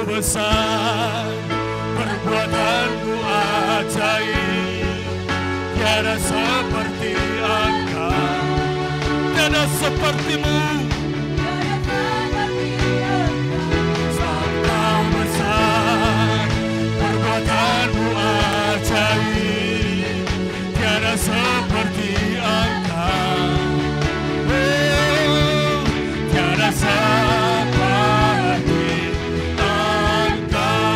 besar, perbuatanmu ajaib. Tiada seperti Engkau, tiada sepertimu. Engkau besar, perbuatanmu ajaib. Tiada seperti Engkau, oh, tiada seperti Engkau.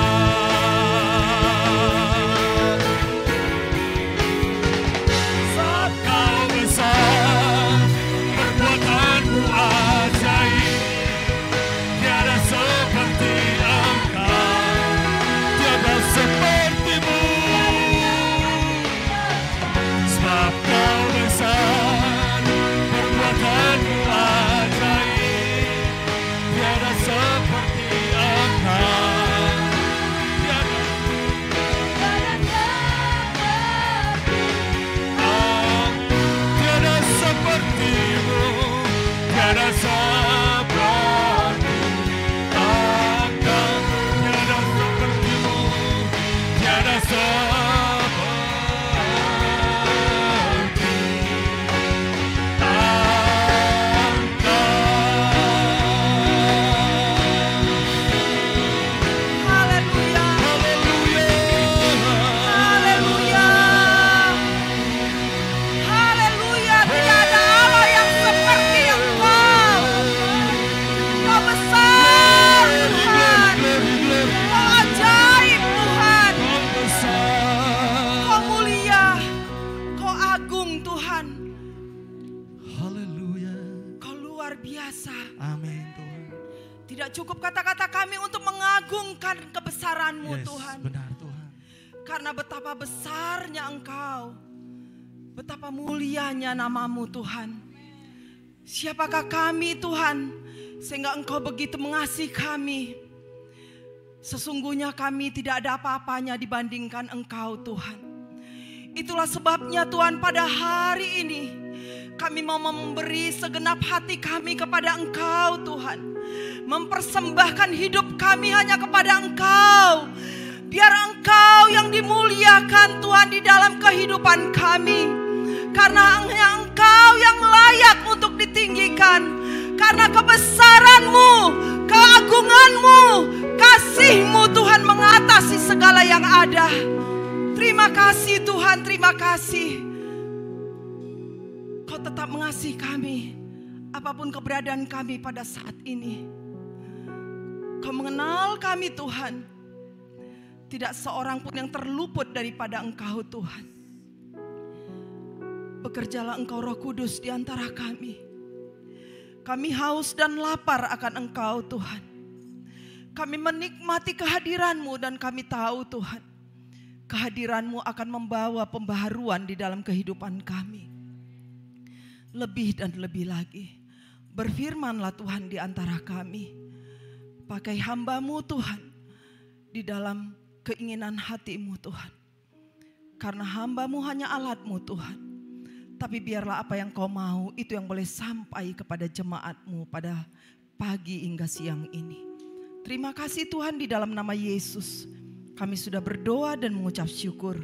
Engkau besar, perbuatanmu ajaib. Tiada seperti Engkau, tiada sepertimu. Sebab Kau besar, perbuatanmu ajaib. Tiada seperti Engkau, tiada tiada sepertimu, tiada seperti Engkau, tiada sepertimu, tiada seperti Haleluya. Haleluya. Haleluya. Haleluya. Tidak ada Allah yang seperti Engkau. Kau besar Tuhan. Kau ajaib Tuhan. Kau mulia. Kau agung Tuhan. Haleluya. Kau luar biasa. Amin Tuhan. Tidak cukup kata-kata kami untuk mengagungkan kebesaran-Mu Yes, Tuhan. benar Tuhan. Karena betapa besarnya Engkau. Betapa mulianya nama-Mu Tuhan. Siapakah kami Tuhan, sehingga Engkau begitu mengasihi kami. Sesungguhnya kami tidak ada apa-apanya dibandingkan Engkau Tuhan. Itulah sebabnya Tuhan pada hari ini kami mau memberi segenap hati kami kepada Engkau Tuhan. Mempersembahkan hidup kami hanya kepada Engkau. Biar Engkau yang dimuliakan Tuhan di dalam kehidupan kami. Karena hanya Engkau yang layak untuk ditinggikan. Karena kebesaran-Mu, keagungan-Mu, kasih-Mu Tuhan mengatasi segala yang ada. Terima kasih Tuhan, terima kasih. Kau tetap mengasihi kami, apapun keberadaan kami pada saat ini. Kau mengenal kami Tuhan. Tidak seorang pun yang terluput daripada Engkau Tuhan. Bekerjalah Engkau Roh Kudus di antara kami. Kami haus dan lapar akan Engkau Tuhan. Kami menikmati kehadiran-Mu dan kami tahu Tuhan, kehadiran-Mu akan membawa pembaharuan di dalam kehidupan kami. Lebih dan lebih lagi, berfirman-Lah Tuhan di antara kami. Pakai hamba-Mu Tuhan di dalam keinginan hati-Mu Tuhan. Karena hamba-Mu hanya alat-Mu Tuhan. Tapi biarlah apa yang Kau mau itu yang boleh sampai kepada jemaat-Mu pada pagi hingga siang ini. Terima kasih Tuhan, di dalam nama Yesus kami sudah berdoa dan mengucap syukur.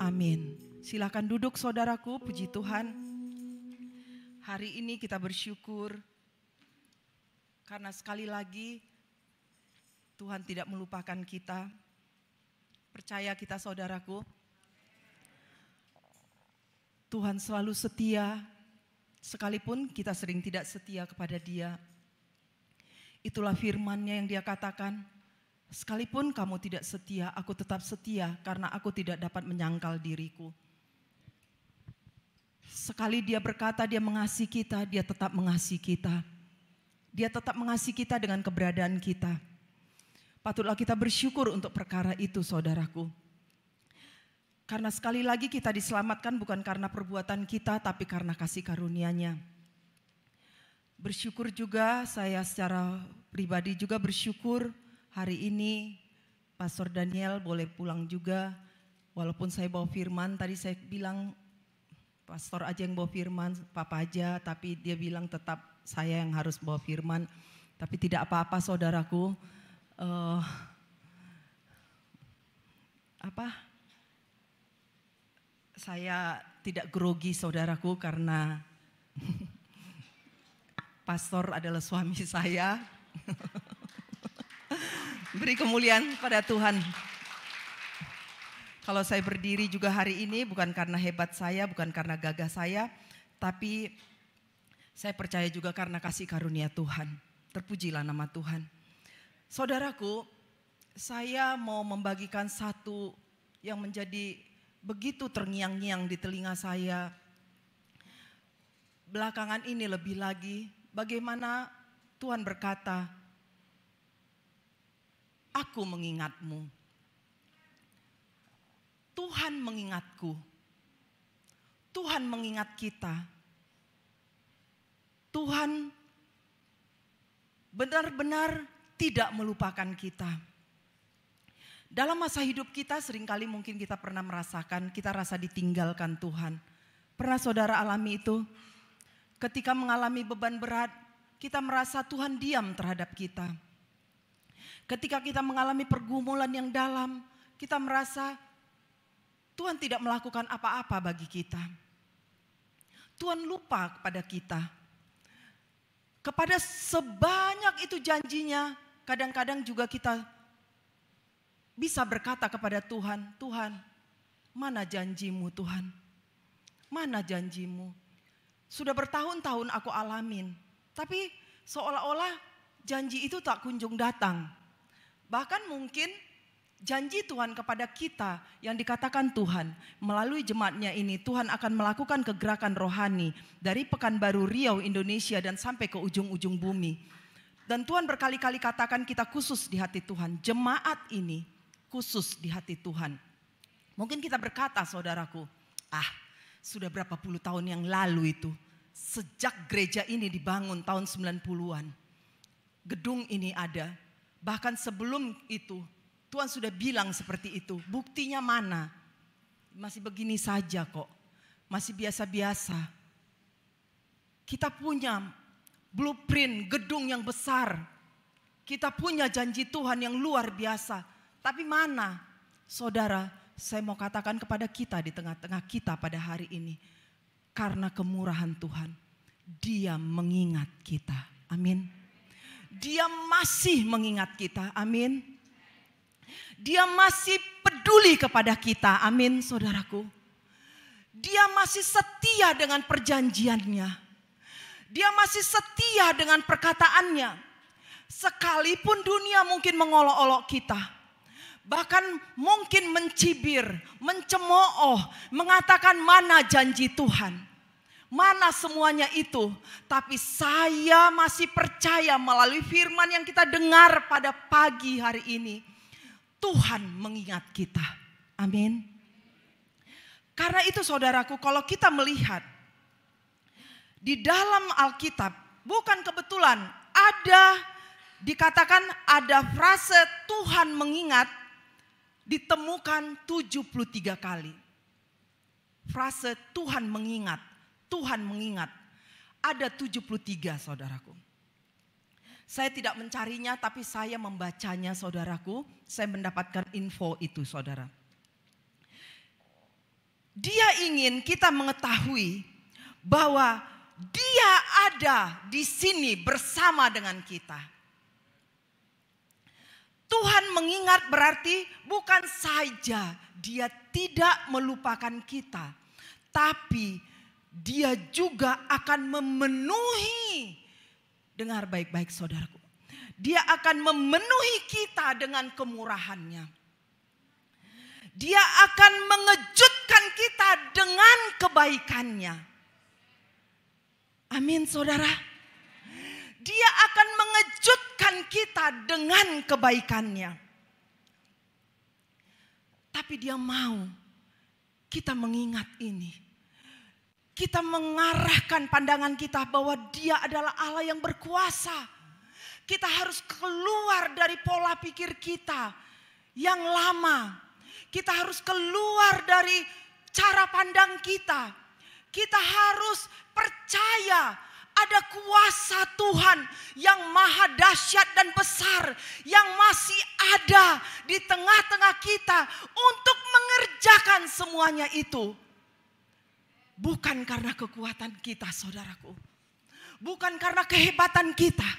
Amin. Silakan duduk saudaraku, puji Tuhan. Hari ini kita bersyukur karena sekali lagi Tuhan tidak melupakan kita. Percaya kita saudaraku, Tuhan selalu setia, sekalipun kita sering tidak setia kepada Dia. Itulah firman-Nya yang Dia katakan, sekalipun kamu tidak setia, aku tetap setia karena aku tidak dapat menyangkal diriku. Sekali Dia berkata Dia mengasihi kita, Dia tetap mengasihi kita. Dia tetap mengasihi kita dengan keberadaan kita. Patutlah kita bersyukur untuk perkara itu saudaraku. Karena sekali lagi kita diselamatkan bukan karena perbuatan kita, tapi karena kasih karunia-Nya. Bersyukur juga, saya secara pribadi juga bersyukur hari ini Pastor Daniel boleh pulang juga. Walaupun saya bawa firman, tadi saya bilang pastor aja yang bawa firman, papa aja, tapi dia bilang tetap saya yang harus bawa firman. Tapi tidak apa-apa saudaraku, eh, saya tidak grogi saudaraku karena pastor adalah suami saya. Beri kemuliaan pada Tuhan. Kalau saya berdiri juga hari ini bukan karena hebat saya, bukan karena gagah saya, tapi saya percaya juga karena kasih karunia Tuhan. Terpujilah nama Tuhan. Saudaraku, saya mau membagikan satu yang menjadi begitu terngiang-ngiang di telinga saya. Belakangan ini lebih lagi, bagaimana Tuhan berkata, aku mengingatmu. Tuhan mengingatku. Tuhan mengingat kita. Tuhan benar-benar tidak melupakan kita. Dalam masa hidup kita seringkali mungkin kita pernah merasakan, kita rasa ditinggalkan Tuhan. Pernah saudara alami itu? Ketika mengalami beban berat, kita merasa Tuhan diam terhadap kita. Ketika kita mengalami pergumulan yang dalam, kita merasa Tuhan tidak melakukan apa-apa bagi kita. Tuhan lupa kepada kita. Kepada sebanyak itu janjinya, kadang-kadang juga kita bisa berkata kepada Tuhan, Tuhan, mana janjimu Tuhan? Mana janjimu? Sudah bertahun-tahun aku alamin, tapi seolah-olah janji itu tak kunjung datang. Bahkan mungkin janji Tuhan kepada kita yang dikatakan Tuhan, melalui jemaatnya ini Tuhan akan melakukan kegerakan rohani dari Pekanbaru Riau, Indonesia dan sampai ke ujung-ujung bumi. Dan Tuhan berkali-kali katakan kita khusus di hati Tuhan, jemaat ini khusus di hati Tuhan. Mungkin kita berkata saudaraku, sudah berapa puluh tahun yang lalu itu, sejak gereja ini dibangun tahun 90-an. Gedung ini ada, bahkan sebelum itu Tuhan sudah bilang seperti itu. Buktinya mana? Masih begini saja kok. Masih biasa-biasa. Kita punya blueprint gedung yang besar. Kita punya janji Tuhan yang luar biasa. Tapi mana? Saudara, saya mau katakan kepada kita di tengah-tengah kita pada hari ini. Karena kemurahan Tuhan, Dia mengingat kita. Amin. Dia masih mengingat kita. Amin. Dia masih peduli kepada kita. Amin, saudaraku. Dia masih setia dengan perjanjiannya. Dia masih setia dengan perkataannya. Sekalipun dunia mungkin mengolok-olok kita. Bahkan mungkin mencibir, mencemooh, mengatakan mana janji Tuhan. Mana semuanya itu. Tapi saya masih percaya melalui firman yang kita dengar pada pagi hari ini. Tuhan mengingat kita. Amin. Karena itu saudaraku, kalau kita melihat di dalam Alkitab, bukan kebetulan dikatakan ada frase Tuhan mengingat ditemukan 73 kali. Frase Tuhan mengingat ada 73 saudaraku. Saya tidak mencarinya tapi saya membacanya saudaraku. Saya mendapatkan info itu saudara. Dia ingin kita mengetahui bahwa Dia ada di sini bersama dengan kita. Tuhan mengingat berarti bukan saja Dia tidak melupakan kita. Tapi Dia juga akan memenuhi. Dengar baik-baik saudaraku. Dia akan memenuhi kita dengan kemurahannya. Dia akan mengejutkan kita dengan kebaikannya. Amin saudara. Dia akan mengejutkan kita dengan kebaikannya. Tapi Dia mau kita mengingat ini. Kita mengarahkan pandangan kita bahwa Dia adalah Allah yang berkuasa. Kita harus keluar dari pola pikir kita yang lama. Kita harus keluar dari cara pandang kita. Kita harus percaya ada kuasa Tuhan yang maha dahsyat dan besar yang masih ada di tengah-tengah kita untuk mengerjakan semuanya itu. Bukan karena kekuatan kita, saudaraku. Bukan karena kehebatan kita.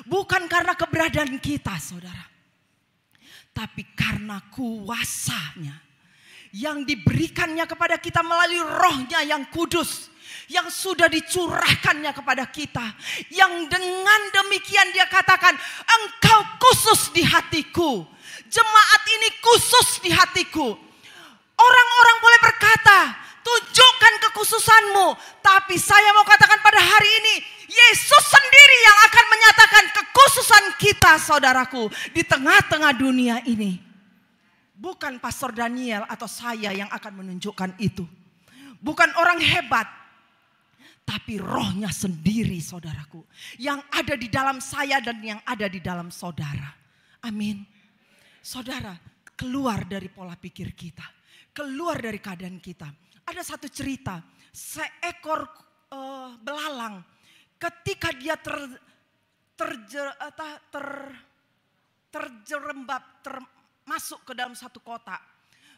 Bukan karena keberadaan kita, saudara. Tapi karena kuasanya yang diberikannya kepada kita melalui Roh-Nya yang kudus, yang sudah dicurahkannya kepada kita. Yang dengan demikian dia katakan, engkau khusus di hatiku. Jemaat ini khusus di hatiku. Orang-orang boleh berkata, tunjukkan kekhususanmu. Tapi saya mau katakan pada hari ini, Yesus sendiri yang akan menyatakan kekhususan kita, saudaraku, di tengah-tengah dunia ini. Bukan Pastor Daniel atau saya yang akan menunjukkan itu. Bukan orang hebat. Tapi Roh-Nya sendiri, saudaraku. Yang ada di dalam saya dan yang ada di dalam saudara. Amin. Saudara, keluar dari pola pikir kita. Keluar dari keadaan kita. Ada satu cerita. Seekor belalang. Ketika dia terjerembab, masuk ke dalam satu kota.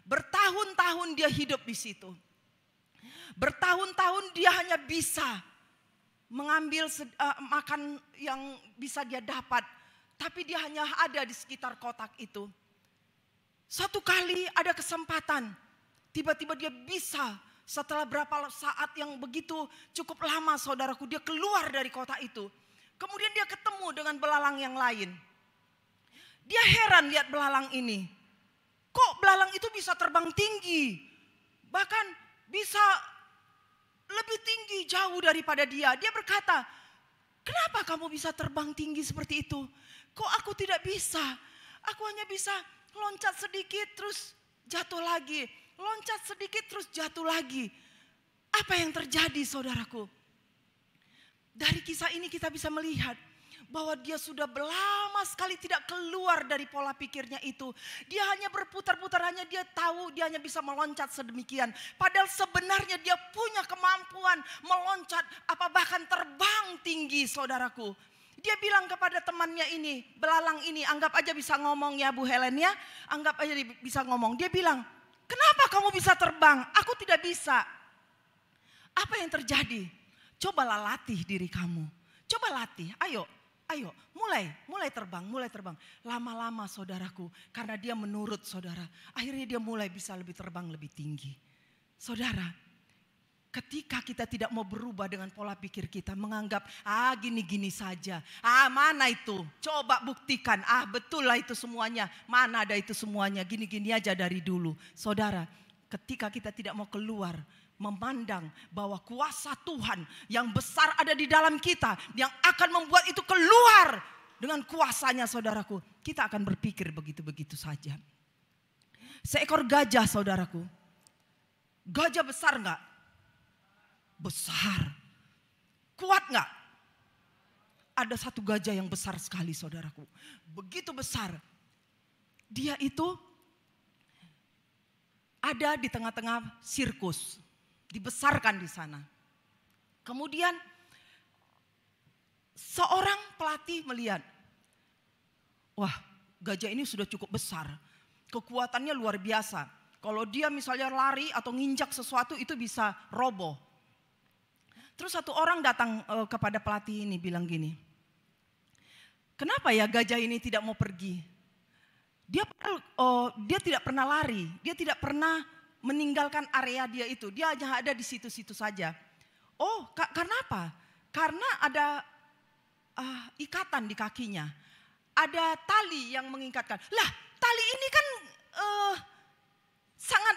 Bertahun-tahun dia hidup di situ. Bertahun-tahun dia hanya bisa mengambil makan yang bisa dia dapat. Tapi dia hanya ada di sekitar kotak itu. Satu kali ada kesempatan. Tiba-tiba dia bisa setelah berapa saat yang begitu cukup lama, saudaraku, dia keluar dari kota itu. Kemudian dia ketemu dengan belalang yang lain. Dia heran lihat belalang ini. Kok belalang itu bisa terbang tinggi? Bahkan bisa lebih tinggi jauh daripada dia. Dia berkata, kenapa kamu bisa terbang tinggi seperti itu? Kok aku tidak bisa? Aku hanya bisa loncat sedikit terus jatuh lagi. Loncat sedikit terus jatuh lagi. Apa yang terjadi, saudaraku? Dari kisah ini kita bisa melihat bahwa dia sudah lama sekali tidak keluar dari pola pikirnya itu. Dia hanya berputar-putar, hanya dia tahu dia hanya bisa meloncat sedemikian. Padahal sebenarnya dia punya kemampuan meloncat, apa bahkan terbang tinggi, saudaraku. Dia bilang kepada temannya ini, belalang ini, anggap aja bisa ngomong ya Bu Helen ya. Anggap aja bisa ngomong. Dia bilang, kenapa kamu bisa terbang? Aku tidak bisa. Apa yang terjadi? Cobalah latih diri kamu. Coba latih, ayo, mulai terbang. Lama-lama, saudaraku, karena dia menurut saudara, akhirnya dia mulai bisa lebih terbang lebih tinggi. Saudara, ketika kita tidak mau berubah dengan pola pikir kita, menganggap gini-gini saja. Mana itu? Coba buktikan. Betul lah itu semuanya. Mana ada itu semuanya? Gini-gini aja dari dulu. Saudara, ketika kita tidak mau keluar, memandang bahwa kuasa Tuhan yang besar ada di dalam kita, yang akan membuat itu keluar dengan kuasanya, saudaraku, kita akan berpikir begitu-begitu saja. Seekor gajah, saudaraku. Gajah besar enggak? Besar. Kuat enggak? Ada satu gajah yang besar sekali, saudaraku. Begitu besar. Dia itu ada di tengah-tengah sirkus. Dibesarkan di sana. Kemudian seorang pelatih melihat, wah, gajah ini sudah cukup besar. Kekuatannya luar biasa. Kalau dia misalnya lari atau nginjak sesuatu itu bisa roboh. Terus satu orang datang kepada pelatih ini bilang gini, kenapa ya gajah ini tidak mau pergi? Dia tidak pernah lari, dia tidak pernah meninggalkan area dia itu. Dia hanya ada di situ-situ saja. Karena apa? Karena ada ikatan di kakinya. Ada tali yang mengikatkan. Lah, tali ini kan sangat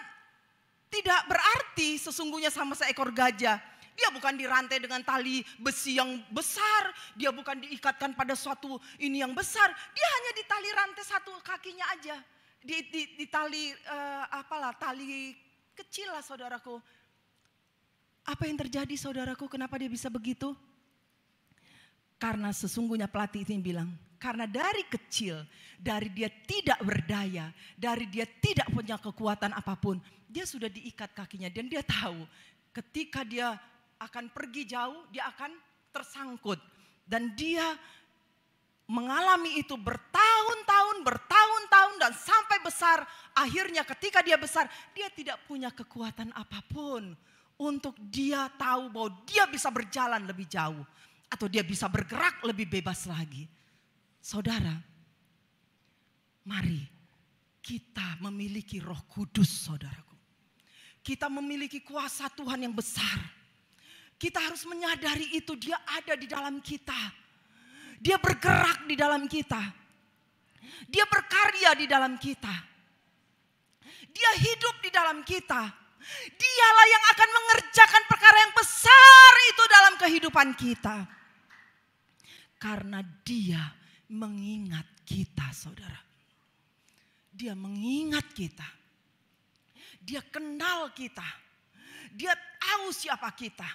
tidak berarti sesungguhnya sama seekor gajah. Dia bukan dirantai dengan tali besi yang besar. Dia bukan diikatkan pada suatu ini yang besar. Dia hanya di tali rantai satu kakinya aja. Di tali tali kecil lah, saudaraku. Apa yang terjadi, saudaraku? Kenapa dia bisa begitu? Karena sesungguhnya pelatih ini bilang, karena dari kecil, dari dia tidak berdaya, dari dia tidak punya kekuatan apapun, dia sudah diikat kakinya dan dia tahu ketika dia akan pergi jauh, dia akan tersangkut. Dan dia mengalami itu bertahun-tahun dan sampai besar. Akhirnya ketika dia besar, dia tidak punya kekuatan apapun untuk dia tahu bahwa dia bisa berjalan lebih jauh. Atau dia bisa bergerak lebih bebas lagi. Saudara, mari kita memiliki Roh Kudus, saudaraku. Kita memiliki kuasa Tuhan yang besar. Kita harus menyadari itu, dia ada di dalam kita. Dia bergerak di dalam kita. Dia berkarya di dalam kita. Dia hidup di dalam kita. Dialah yang akan mengerjakan perkara yang besar itu dalam kehidupan kita. Karena dia mengingat kita, saudara. Dia mengingat kita. Dia kenal kita. Dia tahu siapa kita.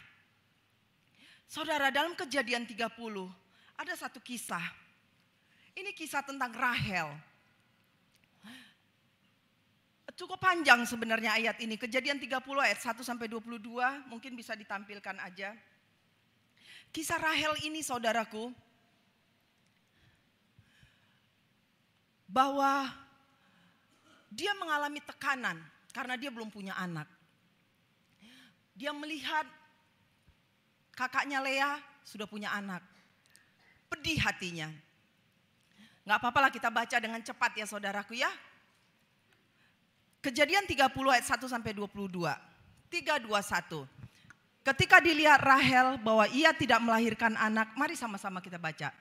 Saudara, dalam Kejadian 30 ada satu kisah. Ini kisah tentang Rahel. Cukup panjang sebenarnya ayat ini. Kejadian 30 ayat 1 sampai 22 mungkin bisa ditampilkan aja. Kisah Rahel ini, saudaraku, bahwa dia mengalami tekanan karena dia belum punya anak. Dia melihat kakaknya Lea sudah punya anak. Pedih hatinya. Gak apa-apa lah kita baca dengan cepat ya saudaraku ya. Kejadian 30 ayat 1 sampai 22. 3, 2, 1. Ketika dilihat Rahel bahwa ia tidak melahirkan anak, mari sama-sama kita baca.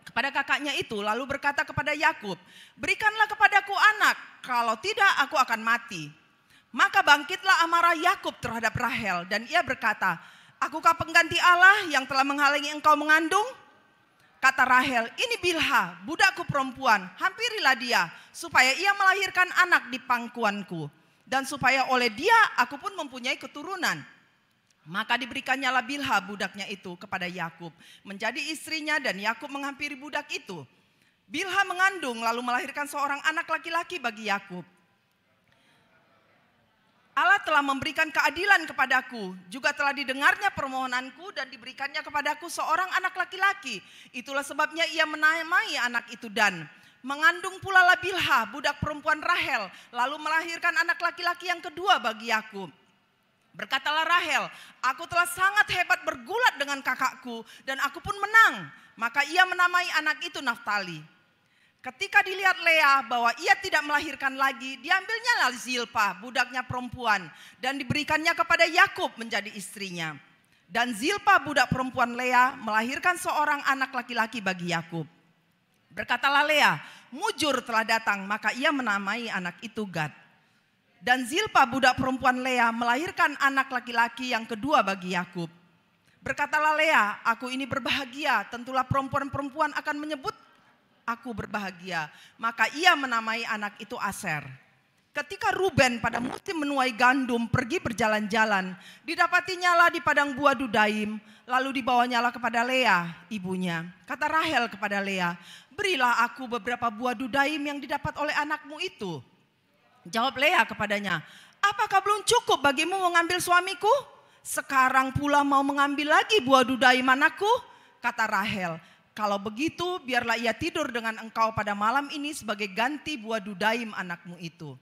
Kepada kakaknya itu lalu berkata kepada Yakub, berikanlah kepadaku anak, kalau tidak aku akan mati. Maka bangkitlah amarah Yakub terhadap Rahel dan ia berkata, akukah pengganti Allah yang telah menghalangi engkau mengandung? Kata Rahel, ini Bilha, budakku perempuan, hampirilah dia, supaya ia melahirkan anak di pangkuanku. Dan supaya oleh dia aku pun mempunyai keturunan. Maka diberikannya lah Bilha budaknya itu kepada Yakub, menjadi istrinya dan Yakub menghampiri budak itu. Bilha mengandung lalu melahirkan seorang anak laki-laki bagi Yakub. Allah telah memberikan keadilan kepadaku, juga telah didengarnya permohonanku dan diberikannya kepadaku seorang anak laki-laki. Itulah sebabnya ia menamai anak itu Dan. Mengandung pula lah Bilha, budak perempuan Rahel, lalu melahirkan anak laki-laki yang kedua bagi Yakub. Berkatalah Rahel, aku telah sangat hebat bergulat dengan kakakku dan aku pun menang. Maka ia menamai anak itu Naftali. Ketika dilihat Lea bahwa ia tidak melahirkan lagi, diambilnya lah Zilpa, budaknya perempuan, dan diberikannya kepada Yakub menjadi istrinya. Dan Zilpa budak perempuan Lea melahirkan seorang anak laki-laki bagi Yakub. Berkatalah Lea, mujur telah datang, maka ia menamai anak itu Gad. Dan Zilpa budak perempuan Lea melahirkan anak laki-laki yang kedua bagi Yakub. Berkatalah Lea, aku ini berbahagia, tentulah perempuan-perempuan akan menyebut aku berbahagia. Maka ia menamai anak itu Aser. Ketika Ruben pada musim menuai gandum pergi berjalan-jalan, didapatinya lah di padang buah Dudaim, lalu dibawanya lah kepada Lea, ibunya. Kata Rahel kepada Lea, berilah aku beberapa buah Dudaim yang didapat oleh anakmu itu. Jawab Lea kepadanya, apakah belum cukup bagimu mengambil suamiku? Sekarang pula mau mengambil lagi buah Dudaim anakku? Kata Rahel, kalau begitu biarlah ia tidur dengan engkau pada malam ini sebagai ganti buah Dudaim anakmu itu.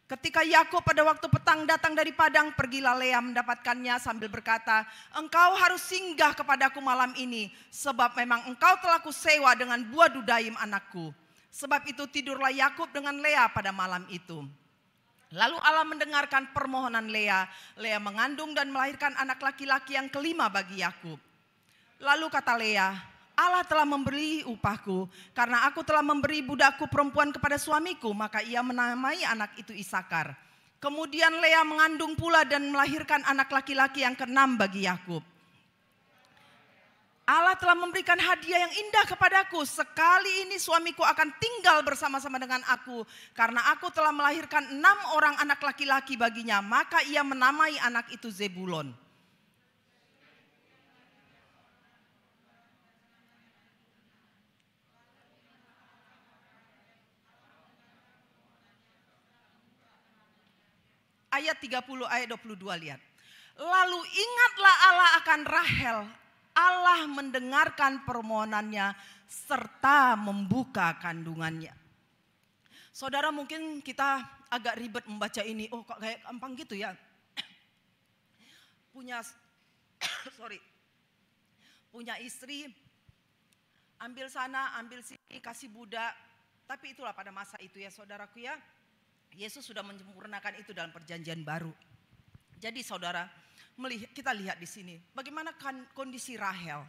Ketika Yakub pada waktu petang datang dari padang, pergilah Lea mendapatkannya sambil berkata, engkau harus singgah kepadaku malam ini, sebab memang engkau telah kusewa dengan buah Dudaim anakku. Sebab itu tidurlah Yakub dengan Lea pada malam itu. Lalu Allah mendengarkan permohonan Lea. Lea mengandung dan melahirkan anak laki-laki yang kelima bagi Yakub. Lalu kata Lea, Allah telah memberi upahku, karena aku telah memberi budakku perempuan kepada suamiku, maka ia menamai anak itu Isakar. Kemudian Lea mengandung pula dan melahirkan anak laki-laki yang keenam bagi Yakub. Allah telah memberikan hadiah yang indah kepadaku, sekali ini suamiku akan tinggal bersama-sama dengan aku, karena aku telah melahirkan 6 orang anak laki-laki baginya, maka ia menamai anak itu Zebulon. Ayat 30, ayat 22 lihat. Lalu ingatlah Allah akan Rahel. Allah mendengarkan permohonannya serta membuka kandungannya. Saudara, mungkin kita agak ribet membaca ini. Oh, kok kayak gampang gitu ya. Punya istri, ambil sana, ambil sini, kasih budak. Tapi itulah pada masa itu ya saudaraku ya. Yesus sudah menyempurnakan itu dalam perjanjian baru. Jadi saudara, kita lihat di sini bagaimana kondisi Rahel.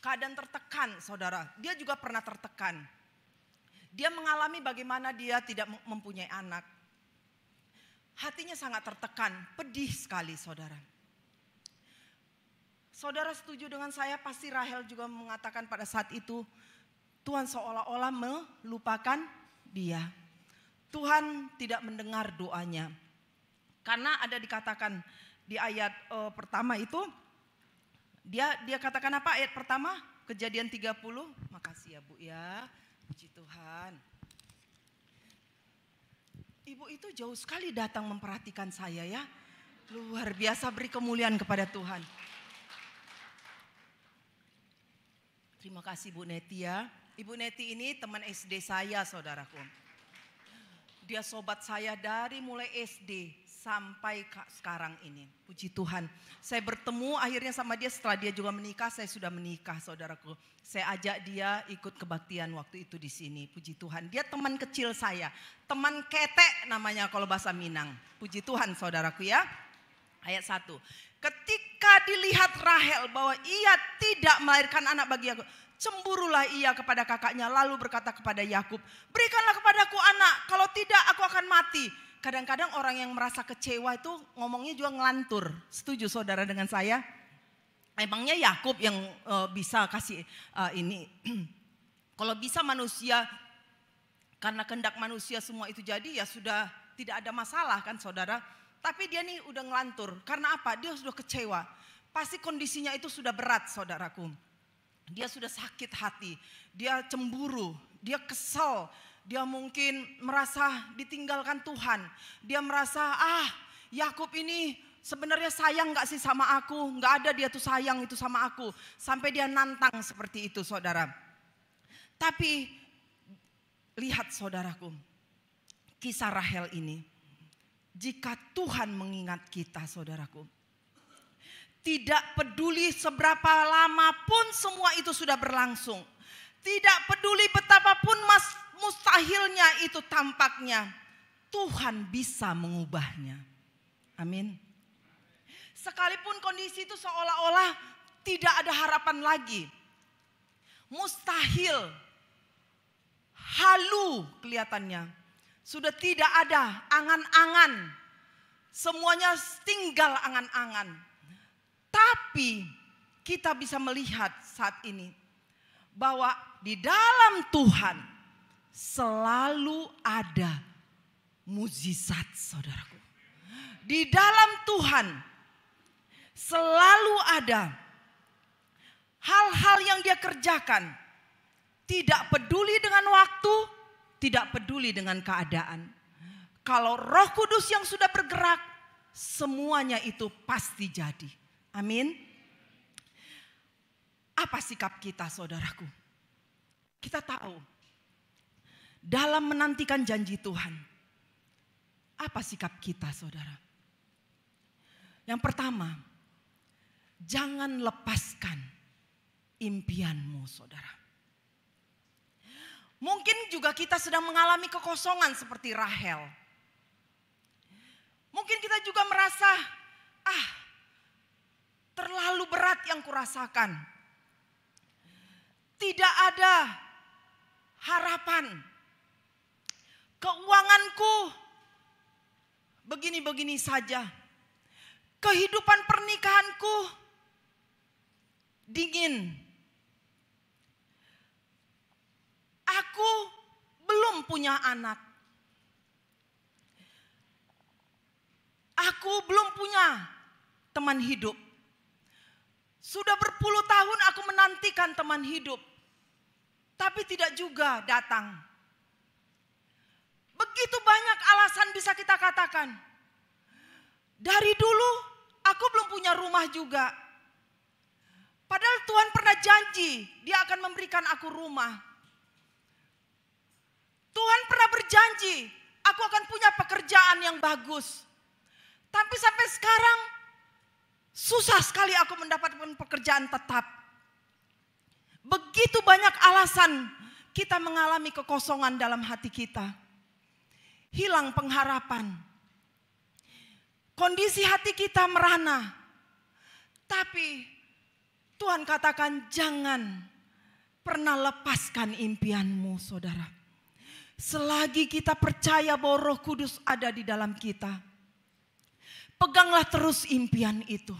Keadaan tertekan saudara, dia juga pernah tertekan. Dia mengalami bagaimana dia tidak mempunyai anak. Hatinya sangat tertekan, pedih sekali saudara. Saudara setuju dengan saya, pasti Rahel juga mengatakan pada saat itu, Tuhan seolah-olah melupakan dia. Tuhan tidak mendengar doanya. Karena ada dikatakan di ayat pertama itu, dia katakan apa ayat pertama? Kejadian 30, makasih ya Bu ya, puji Tuhan. Ibu itu jauh sekali datang memperhatikan saya ya. Luar biasa, beri kemuliaan kepada Tuhan. Terima kasih Bu Neti ya. Ibu Neti ini teman SD saya saudaraku. Dia sobat saya dari mulai SD sampai sekarang ini. Puji Tuhan. Saya bertemu akhirnya sama dia setelah dia juga menikah. Saya sudah menikah saudaraku. Saya ajak dia ikut kebaktian waktu itu di sini. Puji Tuhan. Dia teman kecil saya. Teman ketek namanya kalau bahasa Minang. Puji Tuhan saudaraku ya. Ayat 1. Ketika dilihat Rahel bahwa ia tidak melahirkan anak bagi Yakub, cemburulah ia kepada kakaknya lalu berkata kepada Yakub, berikanlah kepadaku anak, kalau tidak aku akan mati. Kadang-kadang orang yang merasa kecewa itu ngomongnya juga ngelantur. Setuju saudara dengan saya? Emangnya Yakub yang bisa kasih ini? Kalau bisa manusia, karena kehendak manusia semua itu jadi ya sudah tidak ada masalah kan saudara. Tapi dia nih udah ngelantur. Karena apa? Dia sudah kecewa. Pasti kondisinya itu sudah berat saudaraku. Dia sudah sakit hati. Dia cemburu. Dia kesel. Dia mungkin merasa ditinggalkan Tuhan. Dia merasa Yakub ini sebenarnya sayang gak sih sama aku? Gak ada dia tuh sayang itu sama aku. Sampai dia nantang seperti itu saudara. Tapi lihat saudaraku. Kisah Rahel ini. Jika Tuhan mengingat kita saudaraku, tidak peduli seberapa lama pun semua itu sudah berlangsung. Tidak peduli betapapun mustahilnya itu tampaknya, Tuhan bisa mengubahnya. Amin. Sekalipun kondisi itu seolah-olah tidak ada harapan lagi. Mustahil, halu kelihatannya. Sudah tidak ada angan-angan. Semuanya tinggal angan-angan. Tapi kita bisa melihat saat ini bahwa di dalam Tuhan selalu ada mukjizat saudaraku. Di dalam Tuhan selalu ada hal-hal yang dia kerjakan. Tidak peduli dengan waktu, tidak peduli dengan keadaan. Kalau Roh Kudus yang sudah bergerak, semuanya itu pasti jadi. Amin. Apa sikap kita saudaraku? Kita tahu dalam menantikan janji Tuhan. Apa sikap kita saudara? Yang pertama, jangan lepaskan impianmu saudara. Mungkin juga kita sedang mengalami kekosongan seperti Rahel. Mungkin kita juga merasa, terlalu berat yang kurasakan. Tidak ada harapan. Keuanganku begini-begini saja. Kehidupan pernikahanku dingin. Aku belum punya anak. Aku belum punya teman hidup. Sudah berpuluh tahun aku menantikan teman hidup. Tapi tidak juga datang. Begitu banyak alasan bisa kita katakan. Dari dulu Aku belum punya rumah juga. Padahal Tuhan pernah janji Dia akan memberikan aku rumah. Tuhan pernah berjanji aku akan punya pekerjaan yang bagus. Tapi sampai sekarang susah sekali aku mendapatkan pekerjaan tetap. Begitu banyak alasan kita mengalami kekosongan dalam hati kita. Hilang pengharapan. Kondisi hati kita merana. Tapi Tuhan katakan jangan pernah lepaskan impianmu, saudara. Selagi kita percaya bahwa Roh Kudus ada di dalam kita, peganglah terus impian itu.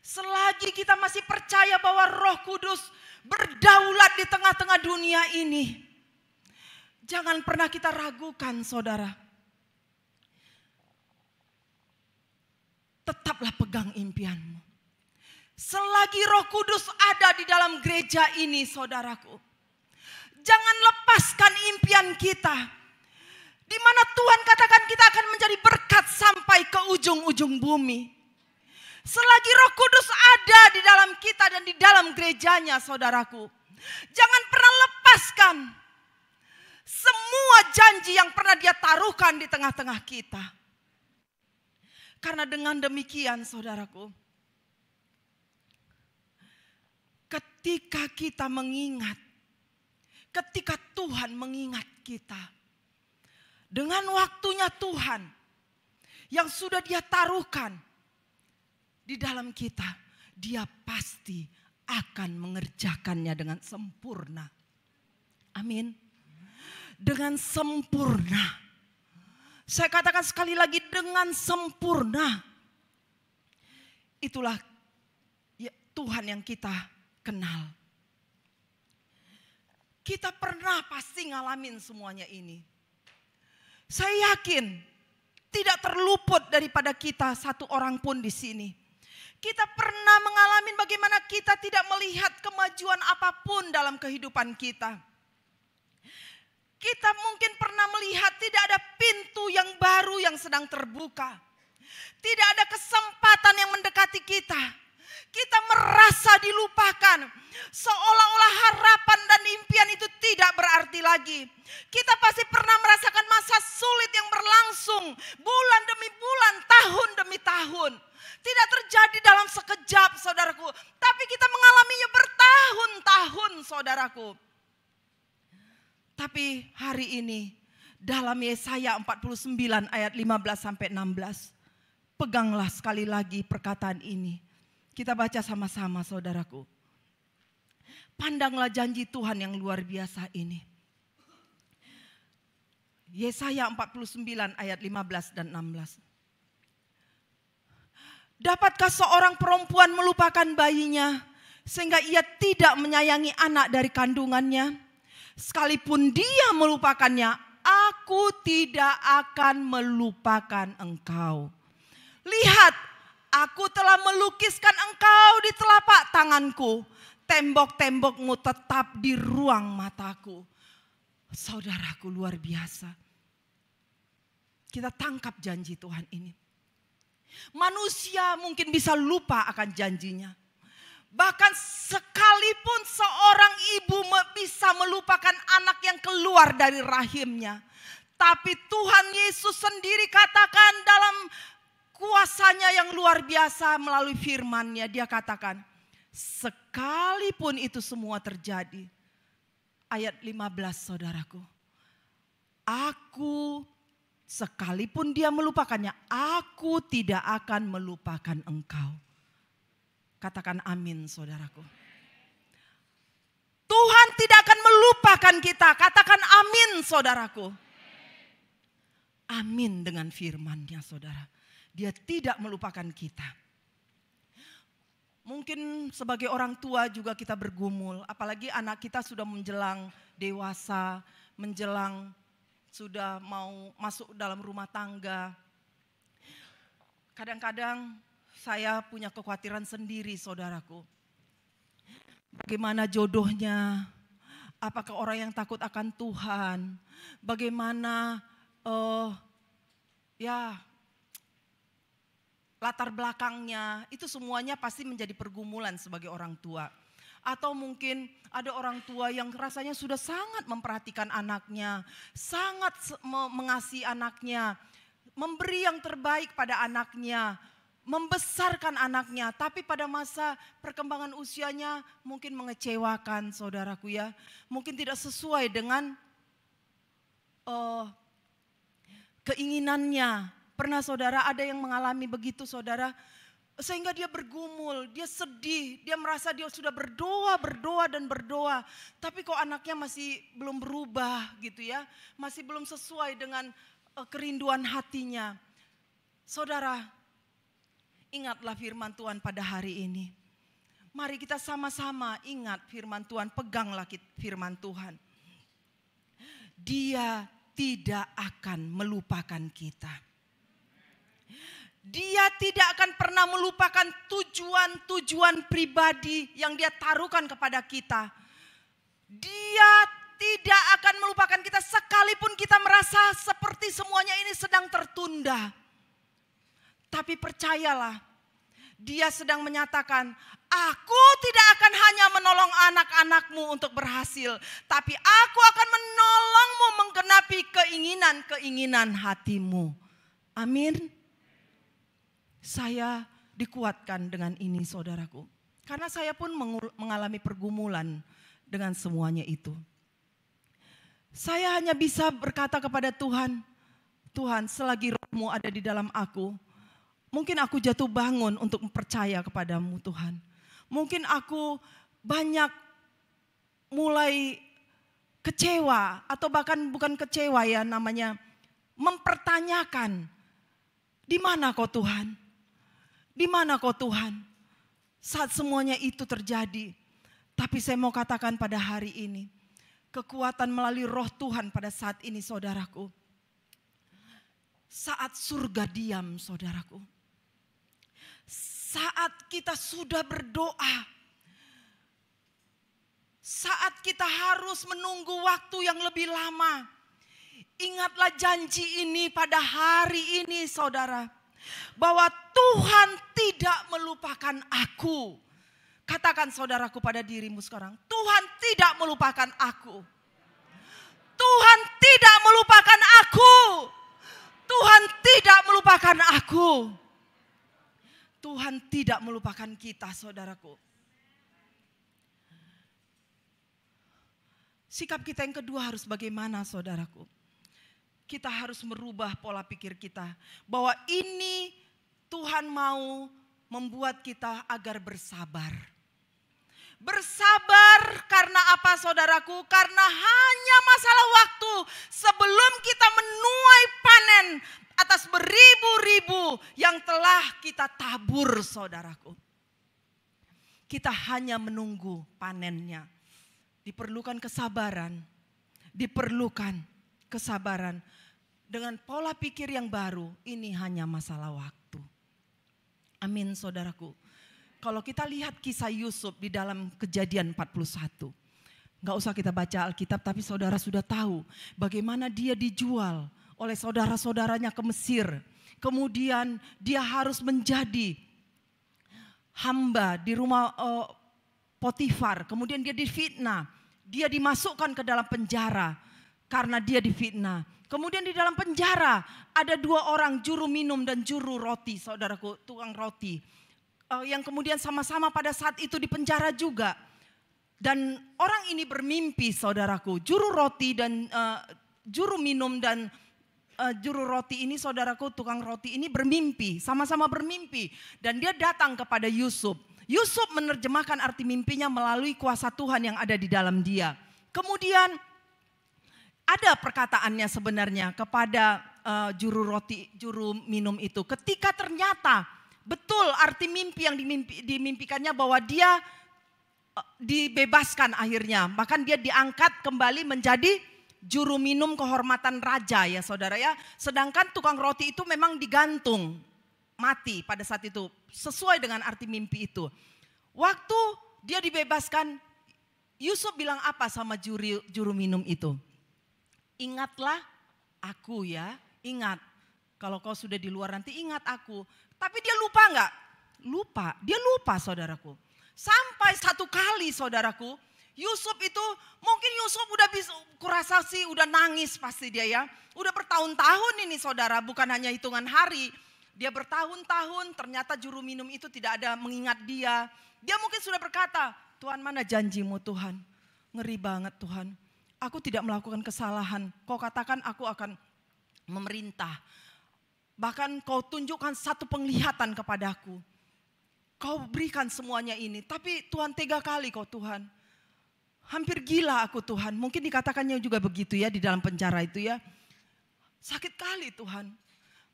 Selagi kita masih percaya bahwa Roh Kudus berdaulat di tengah-tengah dunia ini, jangan pernah kita ragukan, saudara. Tetaplah pegang impianmu. Selagi Roh Kudus ada di dalam gereja ini, saudaraku, jangan lepaskan impian kita. Di mana Tuhan katakan kita akan menjadi berkat sampai ke ujung-ujung bumi. Selagi Roh Kudus ada di dalam kita dan di dalam gerejanya, saudaraku, jangan pernah lepaskan semua janji yang pernah Dia taruhkan di tengah-tengah kita. Karena dengan demikian, saudaraku, ketika kita mengingat, ketika Tuhan mengingat kita, dengan waktunya Tuhan yang sudah Dia taruhkan di dalam kita, Dia pasti akan mengerjakannya dengan sempurna. Amin. Dengan sempurna. Saya katakan sekali lagi, dengan sempurna. Itulah Tuhan yang kita kenal. Kita pernah pasti ngalamin semuanya ini. Saya yakin tidak terluput daripada kita satu orang pun di sini. Kita pernah mengalami bagaimana kita tidak melihat kemajuan apapun dalam kehidupan kita. Kita mungkin pernah melihat tidak ada pintu yang baru yang sedang terbuka. Tidak ada kesempatan yang mendekati kita. Kita merasa dilupakan. Seolah-olah harapan dan impian itu tidak berarti lagi. Kita pasti pernah merasakan masa sulit yang berlangsung. Bulan demi bulan, tahun demi tahun. Tidak terjadi dalam sekejap, saudaraku. Tapi kita mengalaminya bertahun-tahun, saudaraku. Tapi hari ini dalam Yesaya 49 ayat 15 sampai 16. Peganglah sekali lagi perkataan ini. Kita baca sama-sama, saudaraku. Pandanglah janji Tuhan yang luar biasa ini. Yesaya 49 ayat 15 dan 16. Dapatkah seorang perempuan melupakan bayinya sehingga ia tidak menyayangi anak dari kandungannya? Sekalipun dia melupakannya, aku tidak akan melupakan engkau. Lihat, aku telah melukiskan engkau di telapak tanganku. Tembok-tembokmu tetap di ruang mataku. Saudaraku, luar biasa. Kita tangkap janji Tuhan ini. Manusia mungkin bisa lupa akan janjinya. Bahkan sekalipun seorang ibu bisa melupakan anak yang keluar dari rahimnya. Tapi Tuhan Yesus sendiri katakan dalam kuasanya yang luar biasa melalui firman-Nya. Dia katakan, sekalipun itu semua terjadi. Ayat 15, saudaraku. Aku, sekalipun dia melupakannya, aku tidak akan melupakan engkau. Katakan amin, saudaraku. Tuhan tidak akan melupakan kita. Katakan amin, saudaraku. Amin dengan firman-Nya, saudara. Dia tidak melupakan kita. Mungkin sebagai orang tua juga kita bergumul. Apalagi anak kita sudah menjelang dewasa, menjelang sudah mau masuk dalam rumah tangga. Kadang-kadang saya punya kekhawatiran sendiri, saudaraku. Bagaimana jodohnya? Apakah orang yang takut akan Tuhan? Bagaimana latar belakangnya, itu semuanya pasti menjadi pergumulan sebagai orang tua. Atau mungkin ada orang tua yang rasanya sudah sangat memperhatikan anaknya, sangat mengasihi anaknya, memberi yang terbaik pada anaknya, membesarkan anaknya. Tapi pada masa perkembangan usianya mungkin mengecewakan saudaraku ya. Mungkin tidak sesuai dengan keinginannya. Pernah saudara ada yang mengalami begitu saudara? Sehingga dia bergumul, dia sedih, dia merasa dia sudah berdoa dan berdoa. Tapi kok anaknya masih belum berubah gitu ya. Masih belum sesuai dengan kerinduan hatinya. Saudara, ingatlah firman Tuhan pada hari ini. Mari kita sama-sama ingat firman Tuhan, peganglah firman Tuhan. Dia tidak akan melupakan kita. Dia tidak akan pernah melupakan tujuan-tujuan pribadi yang dia taruhkan kepada kita. Dia tidak akan melupakan kita sekalipun kita merasa seperti semuanya ini sedang tertunda. Tapi percayalah, dia sedang menyatakan, aku tidak akan hanya menolong anak-anakmu untuk berhasil, tapi aku akan menolongmu menggenapi keinginan-keinginan hatimu. Amin. Saya dikuatkan dengan ini saudaraku. Karena saya pun mengalami pergumulan dengan semuanya itu. Saya hanya bisa berkata kepada Tuhan, Tuhan selagi roh-Mu ada di dalam aku, mungkin aku jatuh bangun untuk percaya kepadamu Tuhan. Mungkin aku banyak mulai kecewa atau bahkan bukan kecewa ya namanya, mempertanyakan, di mana kau Tuhan? Di mana kau Tuhan? Saat semuanya itu terjadi. Tapi saya mau katakan pada hari ini, kekuatan melalui roh Tuhan pada saat ini saudaraku. Saat surga diam saudaraku. Saat kita sudah berdoa. Saat kita harus menunggu waktu yang lebih lama. Ingatlah janji ini pada hari ini saudara. Bahwa Tuhan tidak melupakan aku. Katakan saudaraku pada dirimu sekarang. Tuhan tidak melupakan aku. Tuhan tidak melupakan aku. Tuhan tidak melupakan aku. Tuhan tidak melupakan kita saudaraku. Sikap kita yang kedua harus bagaimana saudaraku? Kita harus merubah pola pikir kita. Bahwa ini Tuhan mau membuat kita agar bersabar. Bersabar karena apa saudaraku? Karena hanya masalah waktu sebelum kita menuai panen atas beribu-ribu yang telah kita tabur saudaraku. Kita hanya menunggu panennya. Diperlukan kesabaran. Diperlukan kesabaran. Dengan pola pikir yang baru, ini hanya masalah waktu. Amin saudaraku. Kalau kita lihat kisah Yusuf di dalam Kejadian 41. Gak usah kita baca Alkitab, tapi saudara sudah tahu bagaimana dia dijual oleh saudara-saudaranya ke Mesir. Kemudian dia harus menjadi hamba di rumah Potifar. Kemudian dia difitnah, dia dimasukkan ke dalam penjara karena dia difitnah. Kemudian di dalam penjara ada dua orang juru minum dan juru roti, saudaraku, tukang roti. Yang kemudian sama-sama pada saat itu di penjara juga. Dan orang ini bermimpi saudaraku, juru roti dan juru minum dan juru roti ini saudaraku, tukang roti ini bermimpi, sama-sama bermimpi. Dan dia datang kepada Yusuf. Yusuf menerjemahkan arti mimpinya melalui kuasa Tuhan yang ada di dalam dia. Kemudian ada perkataannya sebenarnya kepada juru roti, juru minum itu. Ketika ternyata betul arti mimpi yang dimimpikannya bahwa dia dibebaskan akhirnya. Bahkan dia diangkat kembali menjadi juru minum kehormatan raja ya saudara ya. Sedangkan tukang roti itu memang digantung mati pada saat itu. Sesuai dengan arti mimpi itu. Waktu dia dibebaskan, Yusuf bilang apa sama juru minum itu? Ingatlah aku ya, ingat. Kalau kau sudah di luar nanti ingat aku. Tapi dia lupa nggak? Lupa, dia lupa saudaraku. Sampai satu kali saudaraku, Yusuf itu mungkin Yusuf udah bisa, kurasa sih udah nangis pasti dia ya. Udah bertahun-tahun ini saudara, bukan hanya hitungan hari. Dia bertahun-tahun ternyata juru minum itu tidak ada mengingat dia. Dia mungkin sudah berkata, Tuhan mana janjimu Tuhan? Ngeri banget Tuhan. Aku tidak melakukan kesalahan. Kau katakan aku akan memerintah. Bahkan kau tunjukkan satu penglihatan kepadaku. Kau berikan semuanya ini. Tapi Tuhan tega kali kau Tuhan. Hampir gila aku Tuhan. Mungkin dikatakannya juga begitu ya di dalam penjara itu ya. Sakit kali Tuhan.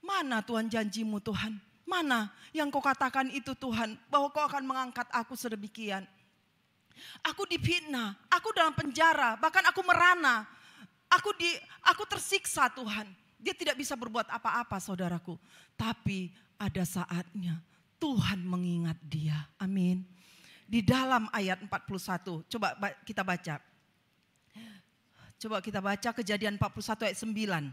Mana Tuhan janjimu Tuhan? Mana yang kau katakan itu Tuhan? Bahwa kau akan mengangkat aku sedemikian. Aku difitnah, aku dalam penjara, bahkan aku merana. Aku tersiksa Tuhan. Dia tidak bisa berbuat apa-apa saudaraku. Tapi ada saatnya Tuhan mengingat dia. Amin. Di dalam ayat 41, coba kita baca. Coba kita baca Kejadian 41 ayat 9.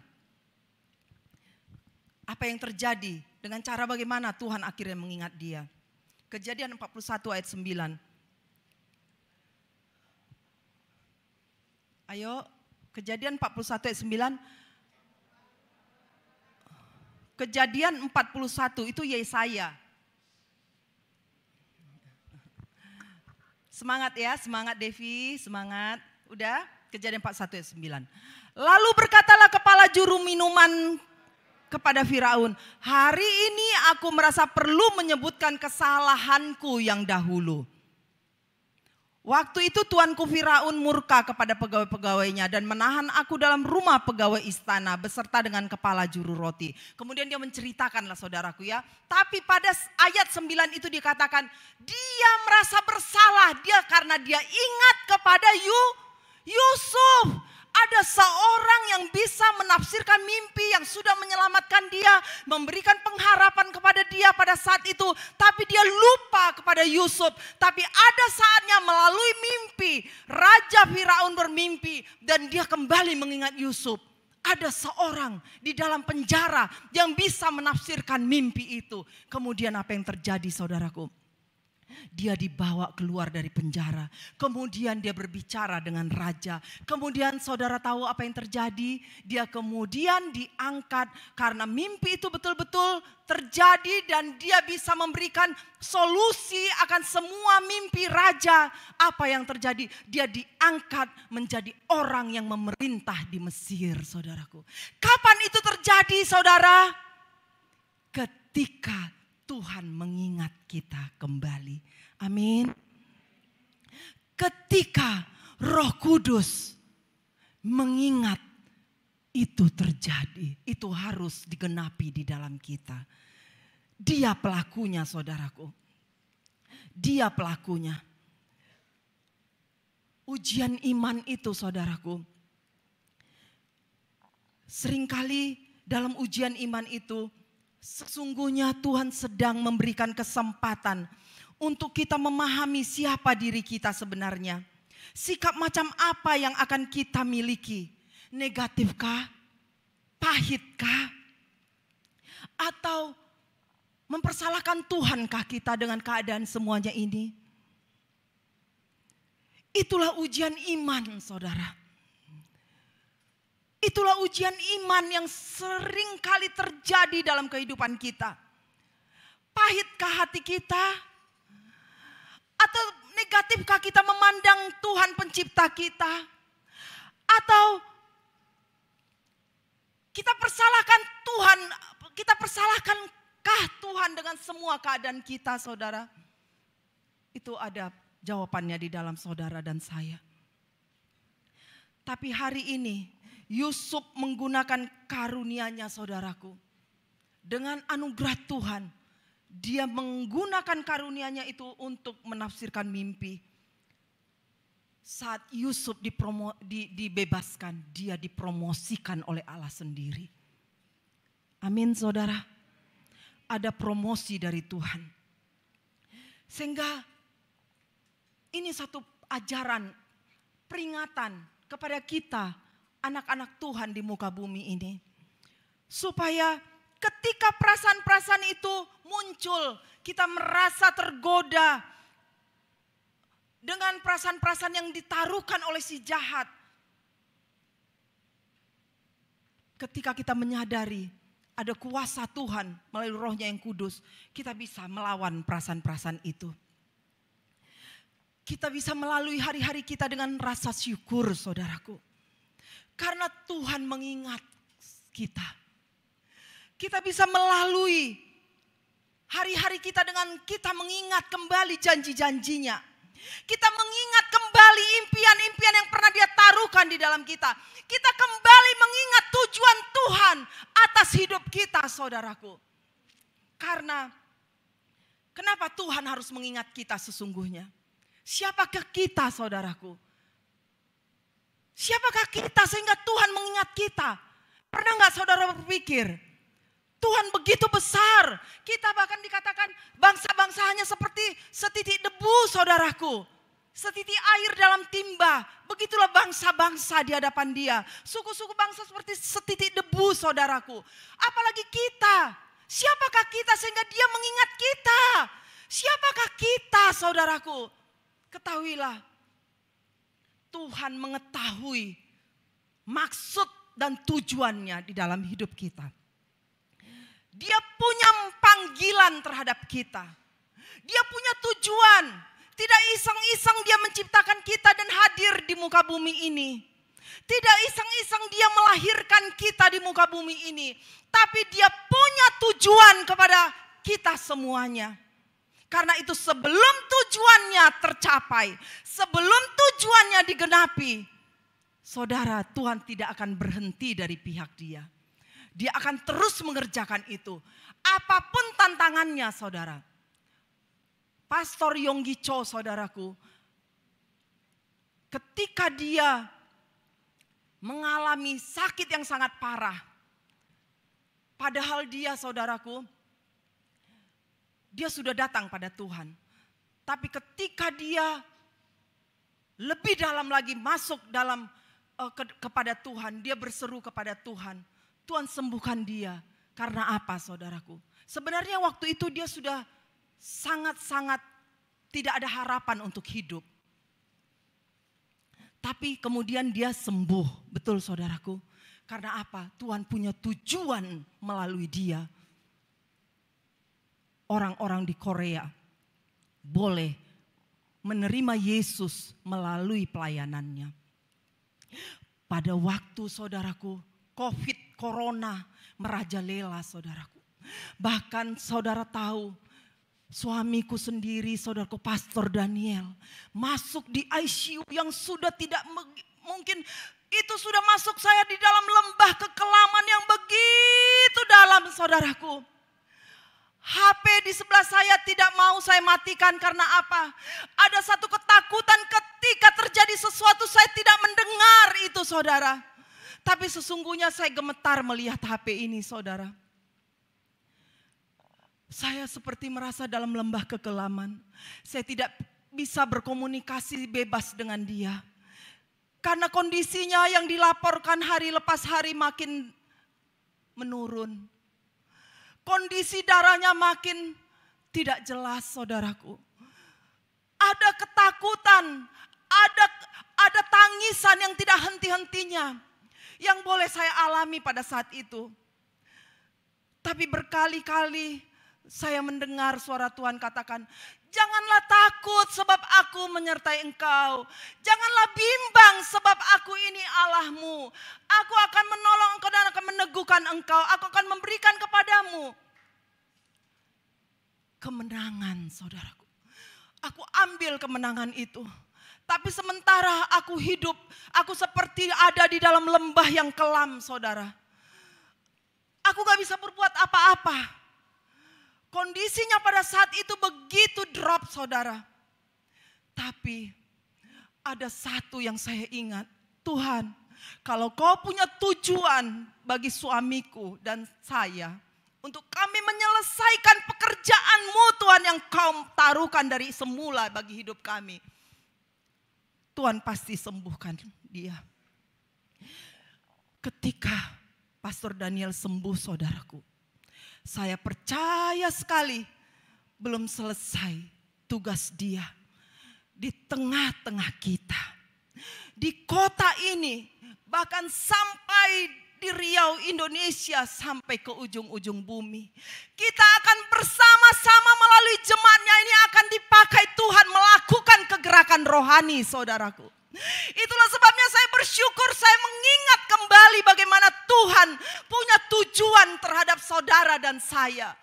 Apa yang terjadi dengan cara bagaimana Tuhan akhirnya mengingat dia. Kejadian 41 ayat 9. Ayo, Kejadian 41 ayat 9. Kejadian 41 itu Yesaya. Semangat ya, semangat Devi, semangat. Udah, Kejadian 41 ayat 9. Lalu berkatalah kepala juru minuman kepada Firaun, hari ini aku merasa perlu menyebutkan kesalahanku yang dahulu. Waktu itu tuanku Firaun murka kepada pegawai-pegawainya dan menahan aku dalam rumah pegawai istana beserta dengan kepala juru roti. Kemudian dia menceritakanlah saudaraku ya. Tapi pada ayat 9 itu dikatakan dia merasa bersalah dia karena dia ingat kepada Yusuf. Ada seorang yang bisa menafsirkan mimpi yang sudah menyelamatkan dia, memberikan pengharapan kepada dia pada saat itu. Tapi dia lupa kepada Yusuf. Tapi ada saatnya melalui mimpi, Raja Firaun bermimpi dan dia kembali mengingat Yusuf. Ada seorang di dalam penjara yang bisa menafsirkan mimpi itu. Kemudian apa yang terjadi saudaraku? Dia dibawa keluar dari penjara. Kemudian dia berbicara dengan raja. Kemudian saudara tahu apa yang terjadi? Dia kemudian diangkat karena mimpi itu betul-betul terjadi dan dia bisa memberikan solusi akan semua mimpi raja. Apa yang terjadi? Dia diangkat menjadi orang yang memerintah di Mesir, saudaraku. Kapan itu terjadi, saudara? Ketika Tuhan mengingat kita kembali. Amin. Ketika Roh Kudus mengingat itu terjadi. Itu harus digenapi di dalam kita. Dia pelakunya saudaraku. Dia pelakunya. Ujian iman itu saudaraku. Seringkali dalam ujian iman itu sesungguhnya Tuhan sedang memberikan kesempatan untuk kita memahami siapa diri kita sebenarnya. Sikap macam apa yang akan kita miliki? Negatifkah? Pahitkah? Atau mempersalahkan Tuhankah kita dengan keadaan semuanya ini? Itulah ujian iman, saudara. Itulah ujian iman yang sering kali terjadi dalam kehidupan kita. Pahitkah hati kita? Atau negatifkah kita memandang Tuhan pencipta kita? Atau kita persalahkan Tuhan, kita persalahkankah Tuhan dengan semua keadaan kita, saudara? Itu ada jawabannya di dalam saudara dan saya. Tapi hari ini Yusuf menggunakan karunia-Nya saudaraku. Dengan anugerah Tuhan, dia menggunakan karunia-Nya itu untuk menafsirkan mimpi. Saat Yusuf dibebaskan, dia dipromosikan oleh Allah sendiri. Amin saudara. Ada promosi dari Tuhan. Sehingga ini satu ajaran, peringatan kepada kita, anak-anak Tuhan di muka bumi ini. Supaya ketika perasaan-perasaan itu muncul, kita merasa tergoda dengan perasaan-perasaan yang ditaruhkan oleh si jahat. Ketika kita menyadari ada kuasa Tuhan melalui Roh-Nya yang kudus, kita bisa melawan perasaan-perasaan itu. Kita bisa melalui hari-hari kita dengan rasa syukur, saudaraku. Karena Tuhan mengingat kita. Kita bisa melalui hari-hari kita dengan kita mengingat kembali janji-janjinya. Kita mengingat kembali impian-impian yang pernah Dia taruhkan di dalam kita. Kita kembali mengingat tujuan Tuhan atas hidup kita, saudaraku. Karena kenapa Tuhan harus mengingat kita sesungguhnya? Siapakah kita, saudaraku? Siapakah kita sehingga Tuhan mengingat kita? Pernah gak saudara berpikir, Tuhan begitu besar. Kita bahkan dikatakan bangsa-bangsa hanya seperti setitik debu, saudaraku. Setitik air dalam timba. Begitulah bangsa-bangsa di hadapan Dia. Suku-suku bangsa seperti setitik debu, saudaraku. Apalagi kita. Siapakah kita sehingga Dia mengingat kita? Siapakah kita, saudaraku? Ketahuilah, Tuhan mengetahui maksud dan tujuannya di dalam hidup kita. Dia punya panggilan terhadap kita. Dia punya tujuan. Tidak iseng-iseng Dia menciptakan kita dan hadir di muka bumi ini. Tidak iseng-iseng Dia melahirkan kita di muka bumi ini. Tapi Dia punya tujuan kepada kita semuanya. Karena itu sebelum tujuannya tercapai, sebelum tujuannya digenapi, saudara, Tuhan tidak akan berhenti dari pihak Dia. Dia akan terus mengerjakan itu. Apapun tantangannya, saudara. Pastor Yonggi Cho, saudaraku, ketika dia mengalami sakit yang sangat parah, padahal dia, saudaraku, dia sudah datang pada Tuhan. Tapi ketika dia lebih dalam lagi masuk dalam kepada Tuhan, dia berseru kepada Tuhan. Tuhan sembuhkan dia. Karena apa, saudaraku? Sebenarnya waktu itu dia sudah sangat-sangat tidak ada harapan untuk hidup. Tapi kemudian dia sembuh. Betul, saudaraku. Karena apa? Tuhan punya tujuan melalui dia. Orang-orang di Korea boleh menerima Yesus melalui pelayanannya. Pada waktu, saudaraku, COVID, Corona merajalela, saudaraku. Bahkan saudara tahu, suamiku sendiri, saudaraku, Pastor Daniel, masuk di ICU yang sudah tidak mungkin. Itu sudah masuk saya di dalam lembah kekelaman yang begitu dalam, saudaraku. HP di sebelah saya tidak mau saya matikan karena apa? Ada satu ketakutan ketika terjadi sesuatu saya tidak mendengar itu, saudara. Tapi sesungguhnya saya gemetar melihat HP ini, saudara. Saya seperti merasa dalam lembah kekelaman. Saya tidak bisa berkomunikasi bebas dengan dia. Karena kondisinya yang dilaporkan hari lepas hari makin menurun. Kondisi darahnya makin tidak jelas, saudaraku. Ada ketakutan, ada tangisan yang tidak henti-hentinya. Yang boleh saya alami pada saat itu. Tapi berkali-kali saya mendengar suara Tuhan katakan, janganlah takut sebab aku menyertai engkau. Janganlah bimbang sebab aku ini Allahmu. Aku akan menolong engkau dan akan meneguhkan engkau. Aku akan memberikan kepadamu kemenangan, saudaraku. Aku ambil kemenangan itu. Tapi sementara aku hidup, aku seperti ada di dalam lembah yang kelam, saudara. Aku gak bisa berbuat apa-apa. Kondisinya pada saat itu begitu drop, saudara. Tapi ada satu yang saya ingat. Tuhan, kalau kau punya tujuan bagi suamiku dan saya, untuk kami menyelesaikan pekerjaan-Mu, Tuhan, yang kau taruhkan dari semula bagi hidup kami, Tuhan pasti sembuhkan dia. Ketika Pastor Daniel sembuh, saudaraku, Saya percaya sekali belum selesai tugas dia di tengah-tengah kita. Di kota ini, bahkan sampai di Riau, Indonesia, sampai ke ujung-ujung bumi. Kita akan bersama-sama melalui jemaatnya ini akan dipakai Tuhan melakukan kegerakan rohani, saudaraku. Itulah sebabnya saya bersyukur, saya mengingat kembali bagaimana Tuhan punya tujuan terhadap saudara dan saya.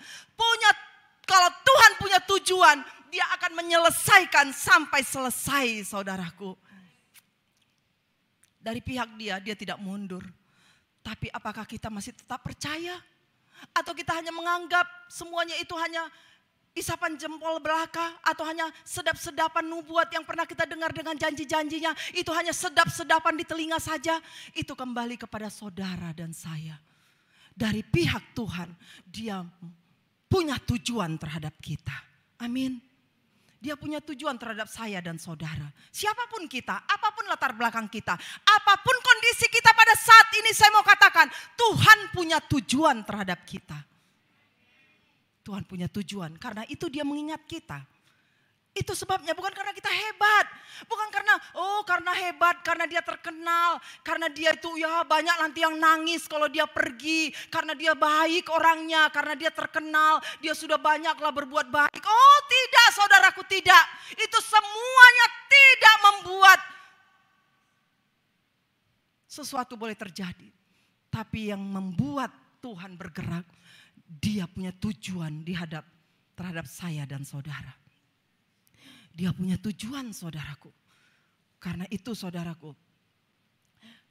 Kalau Tuhan punya tujuan, Dia akan menyelesaikan sampai selesai, saudaraku. Dari pihak Dia tidak mundur. Tapi apakah kita masih tetap percaya? Atau kita hanya menganggap semuanya itu hanya isapan jempol belaka, atau hanya sedap-sedapan nubuat yang pernah kita dengar dengan janji-janjinya, itu hanya sedap-sedapan di telinga saja. Itu kembali kepada saudara dan saya. Dari pihak Tuhan, Dia punya tujuan terhadap kita. Amin. Dia punya tujuan terhadap saya dan saudara. Siapapun kita, apapun latar belakang kita, apapun kondisi kita pada saat ini, saya mau katakan, Tuhan punya tujuan terhadap kita. Tuhan punya tujuan, karena itu Dia mengingat kita. Itu sebabnya, bukan karena kita hebat, bukan karena hebat, karena dia terkenal, karena dia itu ya banyak nanti yang nangis kalau dia pergi, karena dia baik orangnya, karena dia terkenal, dia sudah banyaklah berbuat baik. Oh tidak, saudaraku, tidak. Itu semuanya tidak membuat sesuatu boleh terjadi. Tapi yang membuat Tuhan bergerak, Dia punya tujuan terhadap saya dan saudara. Dia punya tujuan, saudaraku. Karena itu, saudaraku,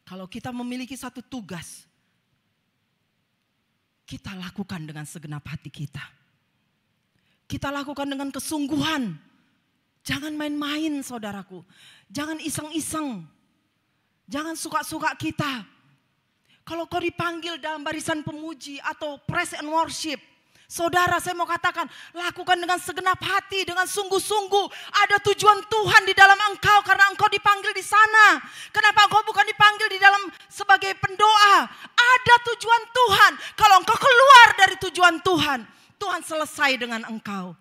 kalau kita memiliki satu tugas, kita lakukan dengan segenap hati kita. Kita lakukan dengan kesungguhan. Jangan main-main, saudaraku. Jangan iseng-iseng. Jangan suka-suka kita. Kalau kau dipanggil dalam barisan pemuji atau praise and worship, saudara, saya mau katakan, lakukan dengan segenap hati, dengan sungguh-sungguh. Ada tujuan Tuhan di dalam engkau karena engkau dipanggil di sana. Kenapa engkau bukan dipanggil di dalam sebagai pendoa? Ada tujuan Tuhan. Kalau engkau keluar dari tujuan Tuhan, Tuhan selesai dengan engkau.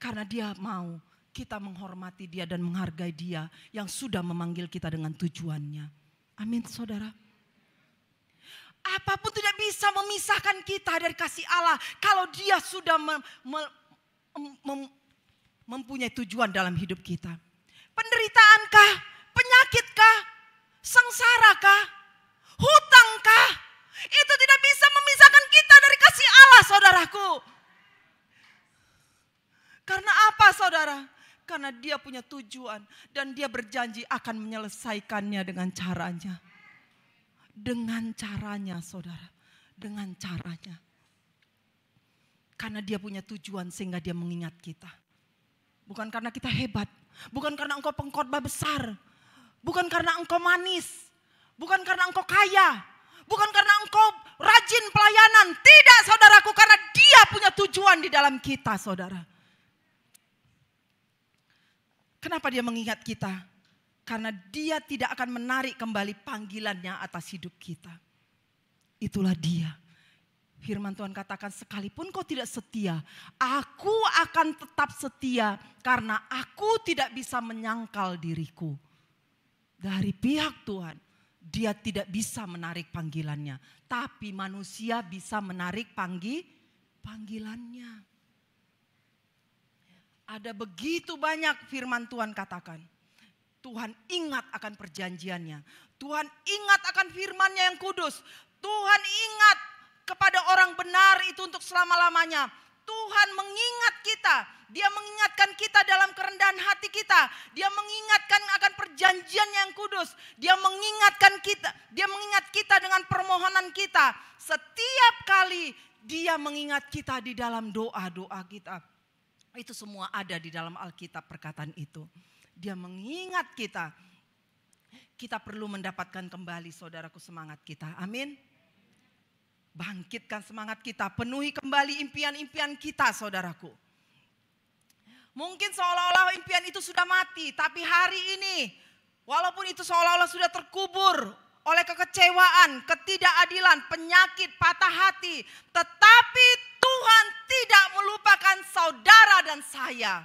Karena Dia mau kita menghormati Dia dan menghargai Dia yang sudah memanggil kita dengan tujuannya. Amin, saudara. Apapun tidak bisa memisahkan kita dari kasih Allah kalau Dia sudah mempunyai tujuan dalam hidup kita. Penderitaankah, penyakitkah, sengsarakah, hutangkah, itu tidak bisa memisahkan kita dari kasih Allah, saudaraku. Karena apa, saudara? Karena Dia punya tujuan dan Dia berjanji akan menyelesaikannya dengan caranya. Dengan caranya, saudara. Dengan caranya. Karena Dia punya tujuan sehingga Dia mengingat kita. Bukan karena kita hebat. Bukan karena engkau pengkhotbah besar. Bukan karena engkau manis. Bukan karena engkau kaya. Bukan karena engkau rajin pelayanan. Tidak, saudaraku. Karena Dia punya tujuan di dalam kita, saudara. Kenapa Dia mengingat kita? Karena Dia tidak akan menarik kembali panggilannya atas hidup kita. Itulah Dia. Firman Tuhan katakan, sekalipun kau tidak setia, aku akan tetap setia karena aku tidak bisa menyangkal diriku. Dari pihak Tuhan, Dia tidak bisa menarik panggilannya. Tapi manusia bisa menarik panggilannya. Ada begitu banyak firman Tuhan katakan. Tuhan ingat akan perjanjiannya. Tuhan ingat akan firman-Nya yang kudus. Tuhan ingat kepada orang benar itu untuk selama-lamanya. Tuhan mengingat kita. Dia mengingatkan kita dalam kerendahan hati kita. Dia mengingatkan akan perjanjian yang kudus. Dia mengingatkan kita. Dia mengingat kita dengan permohonan kita. Setiap kali Dia mengingat kita di dalam doa-doa kita. Itu semua ada di dalam Alkitab perkataan itu. Dia mengingat kita. Kita perlu mendapatkan kembali, saudaraku, semangat kita. Amin. Bangkitkan semangat kita. Penuhi kembali impian-impian kita, saudaraku. Mungkin seolah-olah impian itu sudah mati. Tapi hari ini, walaupun itu seolah-olah sudah terkubur oleh kekecewaan, ketidakadilan, penyakit, patah hati. Tetapi Tuhan tidak melupakan saudara dan saya.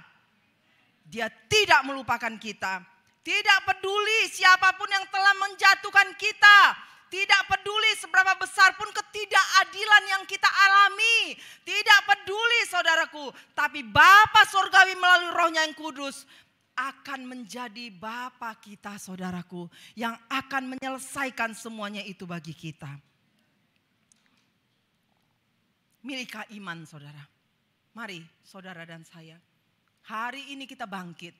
Dia tidak melupakan kita. Tidak peduli siapapun yang telah menjatuhkan kita. Tidak peduli seberapa besar pun ketidakadilan yang kita alami. Tidak peduli saudaraku. Tapi Bapa Surgawi melalui Rohnya yang kudus akan menjadi Bapa kita saudaraku. Yang akan menyelesaikan semuanya itu bagi kita. Milikah iman saudara? Mari saudara dan saya. Hari ini kita bangkit.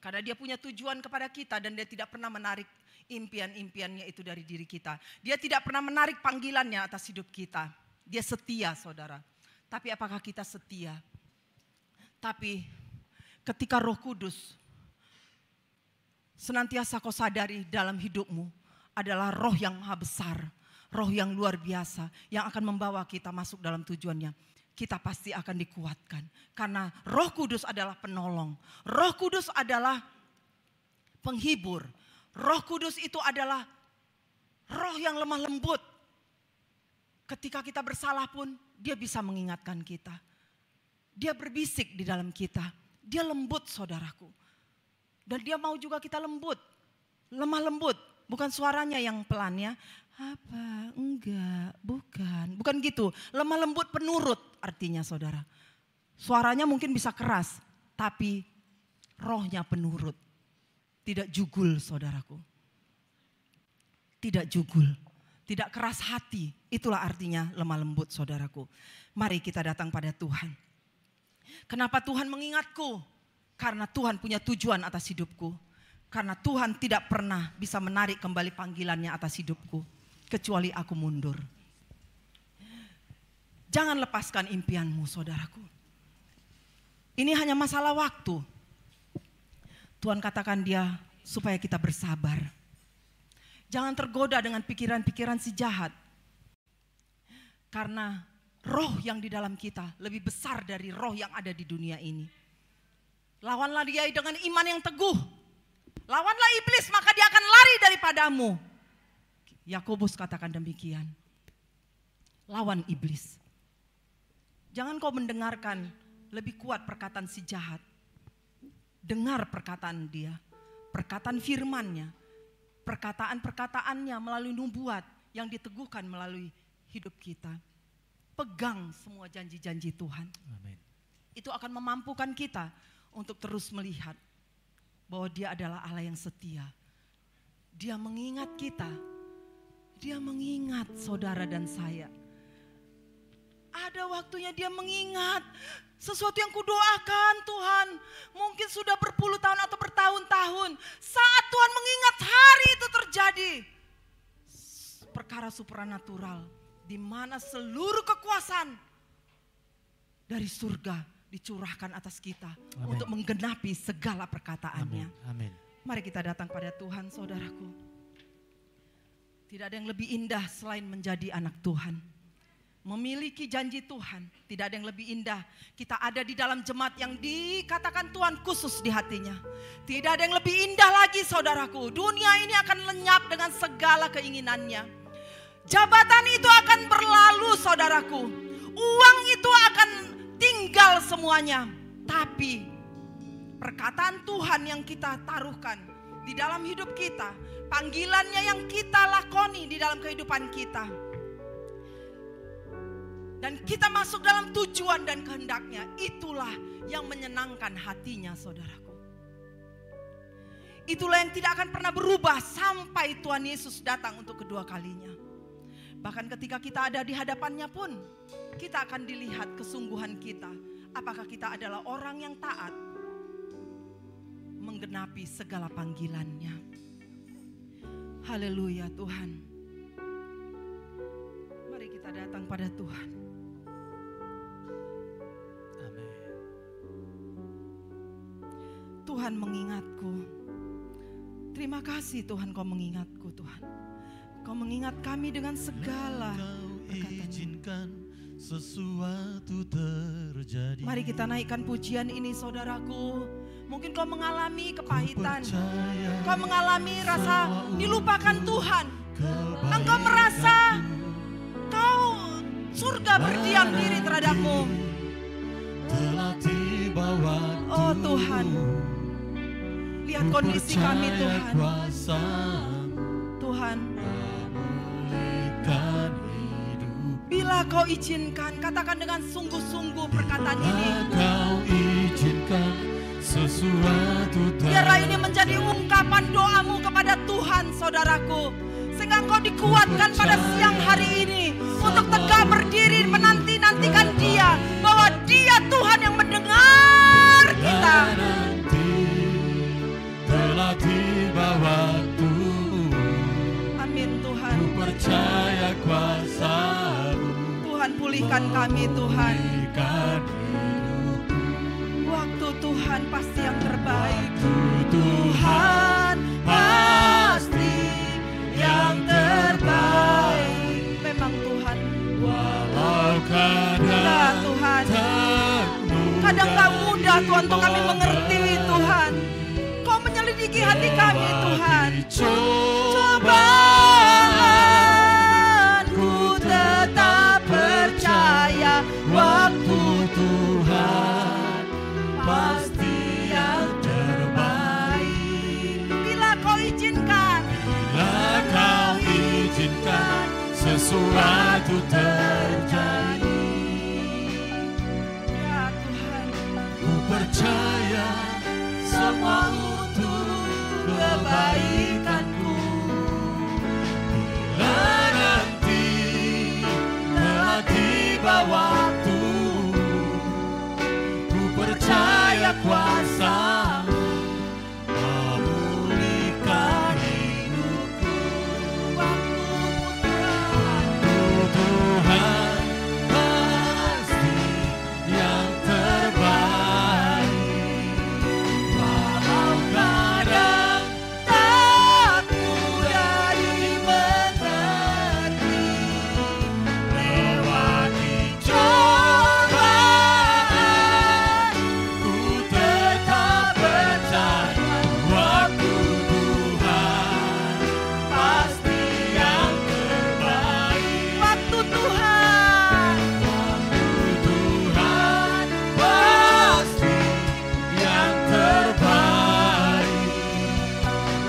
Karena dia punya tujuan kepada kita dan dia tidak pernah menarik impian-impiannya itu dari diri kita. Dia tidak pernah menarik panggilannya atas hidup kita. Dia setia saudara. Tapi apakah kita setia? Tapi ketika Roh Kudus senantiasa kau sadari dalam hidupmu adalah roh yang maha besar. Roh yang luar biasa yang akan membawa kita masuk dalam tujuannya. Kita pasti akan dikuatkan. Karena Roh Kudus adalah penolong. Roh Kudus adalah penghibur. Roh Kudus itu adalah roh yang lemah lembut. Ketika kita bersalah pun dia bisa mengingatkan kita. Dia berbisik di dalam kita. Dia lembut saudaraku. Dan dia mau juga kita lembut. Lemah lembut. Bukan suaranya yang pelan ya. Apa? Enggak, bukan. Bukan gitu. Lemah lembut penurut artinya saudara. Suaranya mungkin bisa keras. Tapi rohnya penurut. Tidak jugul saudaraku. Tidak jugul. Tidak keras hati. Itulah artinya lemah lembut saudaraku. Mari kita datang pada Tuhan. Kenapa Tuhan mengingatku? Karena Tuhan punya tujuan atas hidupku. Karena Tuhan tidak pernah bisa menarik kembali panggilannya atas hidupku. Kecuali aku mundur. Jangan lepaskan impianmu saudaraku. Ini hanya masalah waktu. Tuhan katakan dia supaya kita bersabar. Jangan tergoda dengan pikiran-pikiran si jahat. Karena roh yang di dalam kita lebih besar dari roh yang ada di dunia ini. Lawanlah dia dengan iman yang teguh. Lawanlah iblis maka dia akan lari daripadamu. Yakobus katakan demikian. Lawan iblis. Jangan kau mendengarkan lebih kuat perkataan si jahat. Dengar perkataan dia. Perkataan firman-Nya. Perkataan-perkataannya melalui nubuat yang diteguhkan melalui hidup kita. Pegang semua janji-janji Tuhan. Amin. Itu akan memampukan kita untuk terus melihat bahwa dia adalah Allah yang setia. Dia mengingat kita. Dia mengingat saudara dan saya. Ada waktunya dia mengingat sesuatu yang kudoakan Tuhan. Mungkin sudah berpuluh tahun atau bertahun-tahun. Saat Tuhan mengingat hari itu terjadi. Perkara supranatural. Di mana seluruh kekuasaan dari surga dicurahkan atas kita. Amin. Untuk menggenapi segala perkataannya. Amin. Amin. Mari kita datang pada Tuhan saudaraku. Tidak ada yang lebih indah selain menjadi anak Tuhan. Memiliki janji Tuhan. Tidak ada yang lebih indah. Kita ada di dalam jemaat yang dikatakan Tuhan khusus di hatinya. Tidak ada yang lebih indah lagi saudaraku. Dunia ini akan lenyap dengan segala keinginannya. Jabatan itu akan berlalu saudaraku. Uang itu akan tinggal semuanya. Tapi perkataan Tuhan yang kita taruhkan di dalam hidup kita. Panggilannya yang kita lakoni di dalam kehidupan kita. Dan kita masuk dalam tujuan dan kehendaknya. Itulah yang menyenangkan hatinya saudaraku. Itulah yang tidak akan pernah berubah sampai Tuhan Yesus datang untuk kedua kalinya. Bahkan ketika kita ada di hadapannya pun, kita akan dilihat kesungguhan kita. Apakah kita adalah orang yang taat, menggenapi segala panggilannya. Haleluya Tuhan. Mari kita datang pada Tuhan. Amin. Tuhan mengingatku. Terima kasih Tuhan kau mengingatku Tuhan. Kau mengingat kami dengan segala perkataan. Izinkan sesuatu terjadi. Mari kita naikkan pujian ini saudaraku. Mungkin kau mengalami kepahitan, kau mengalami rasa dilupakan Tuhan. Engkau merasa kau surga berdiam diri terhadapmu. Oh Tuhan, lihat kondisi kami Tuhan. Tuhan, bila kau izinkan, katakan dengan sungguh-sungguh perkataan ini. Kau izinkan sesuatu. Biarlah ini menjadi ungkapan doamu kepada Tuhan, saudaraku. Sehingga engkau dikuatkan pada siang hari ini untuk tegak berdiri menanti-nantikan Dia, bahwa Dia Tuhan yang mendengar kita. Telah tiba waktumu. Amin Tuhan. Ku percaya kuasa-Mu. Tuhan pulihkan kami Tuhan. Pulihkan hidupku. Waktu Tuhan pasti yang terbaik. Tuhan pasti yang terbaik. Memang Tuhan. Walau Ya kadang Tuhan, termudah, kadang tak mudah Tuhan untuk kami mengerti Tuhan. Kau menyelidiki hati kami Tuhan. Cobaan ku tetap percaya, waktu Tuhan pasti yang terbaik. Bila kau izinkan, bila Kau izinkan sesuatu terjadi. ya Tuhan, Ku percaya semua untuk kebaikanku. Bila nanti telah tiba waktu, ku percaya kuasa-Mu memulihkan hidupku. Tuhan pasti yang terbaik. Walau kadang tak mudah dimengerti, lewati cobaan, ku tetap percaya waktu Tuhan pasti yang terbaik. waktu Tuhan. Tuhan pasti yang terbaik.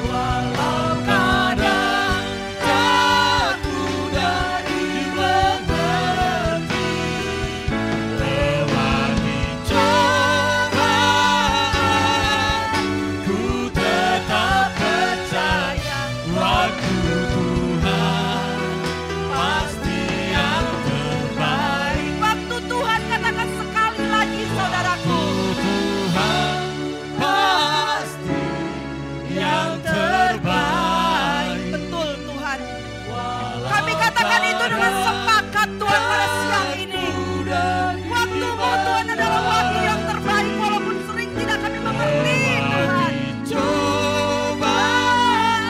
Walau kadang tak mudah dimengerti, lewati cobaan, ku tetap percaya waktu Tuhan pasti yang terbaik. Waktu Tuhan, katakan sekali lagi saudaraku. Tuhan pasti yang terbaik. Betul Tuhan. Kami katakan itu dengan sepakat Tuhan pada siang ini. Waktu-Mu Tuhan adalah waktu yang terbaik walaupun sering tidak kami mengerti Tuhan.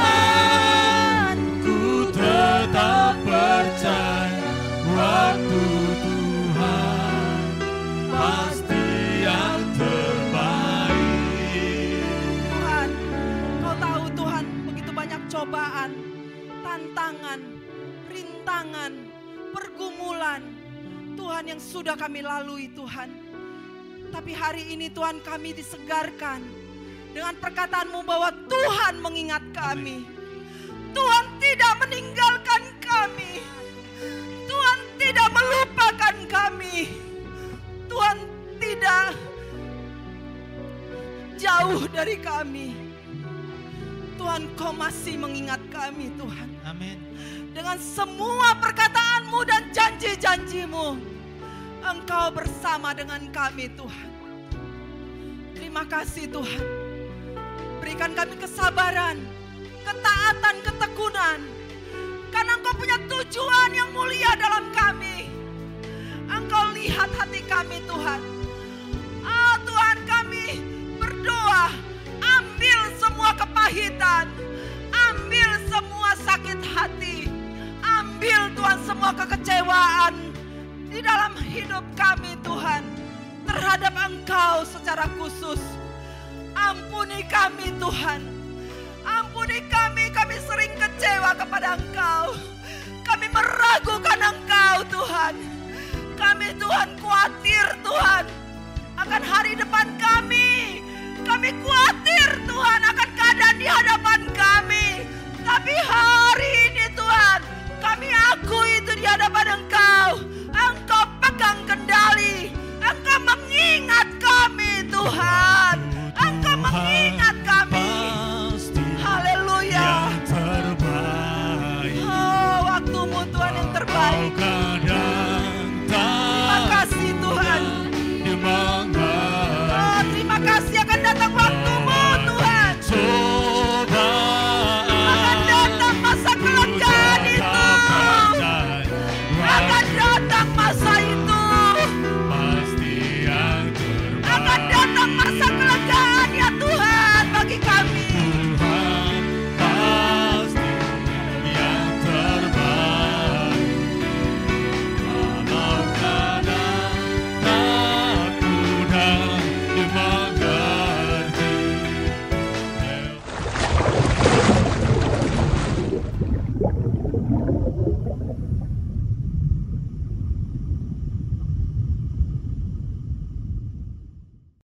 Cobaan, ku tetap percaya waktu Tuhan pasti yang terbaik. Tuhan, Kau tahu Tuhan, begitu banyak cobaan, tantangan, rintangan, pergumulan Tuhan yang sudah kami lalui Tuhan. Tapi hari ini Tuhan kami disegarkan dengan perkataan-Mu bahwa Tuhan mengingat kami. Tuhan tidak meninggalkan kami. Tuhan tidak melupakan kami. Tuhan tidak jauh dari kami. Tuhan, Kau masih mengingat kami Tuhan. Amin. Dengan semua perkataan-Mu dan janji-janji-Mu, Engkau bersama dengan kami Tuhan. Terima kasih Tuhan. Berikan kami kesabaran, ketaatan, ketekunan. Karena Engkau punya tujuan yang mulia dalam kami. Engkau lihat hati kami Tuhan. Tuhan, kami berdoa, ambil semua kepahitan, ambil semua sakit hati, ambil Tuhan semua kekecewaan di dalam hidup kami Tuhan terhadap Engkau secara khusus. Ampuni kami Tuhan. Ampuni kami sering kecewa kepada Engkau. Kami meragukan Engkau Tuhan. Kami Tuhan khawatir Tuhan akan hari depan kami. Kami khawatir Tuhan akan keadaan di hadapan kami. Tapi hari ini Tuhan, kami akui itu di hadapan Engkau. Engkau pegang kendali. Engkau mengingat kami Tuhan. Engkau mengingat kami. Haleluya. Oh, waktumu Tuhan yang terbaik. Terima kasih Tuhan. Oh, terima kasih akan datang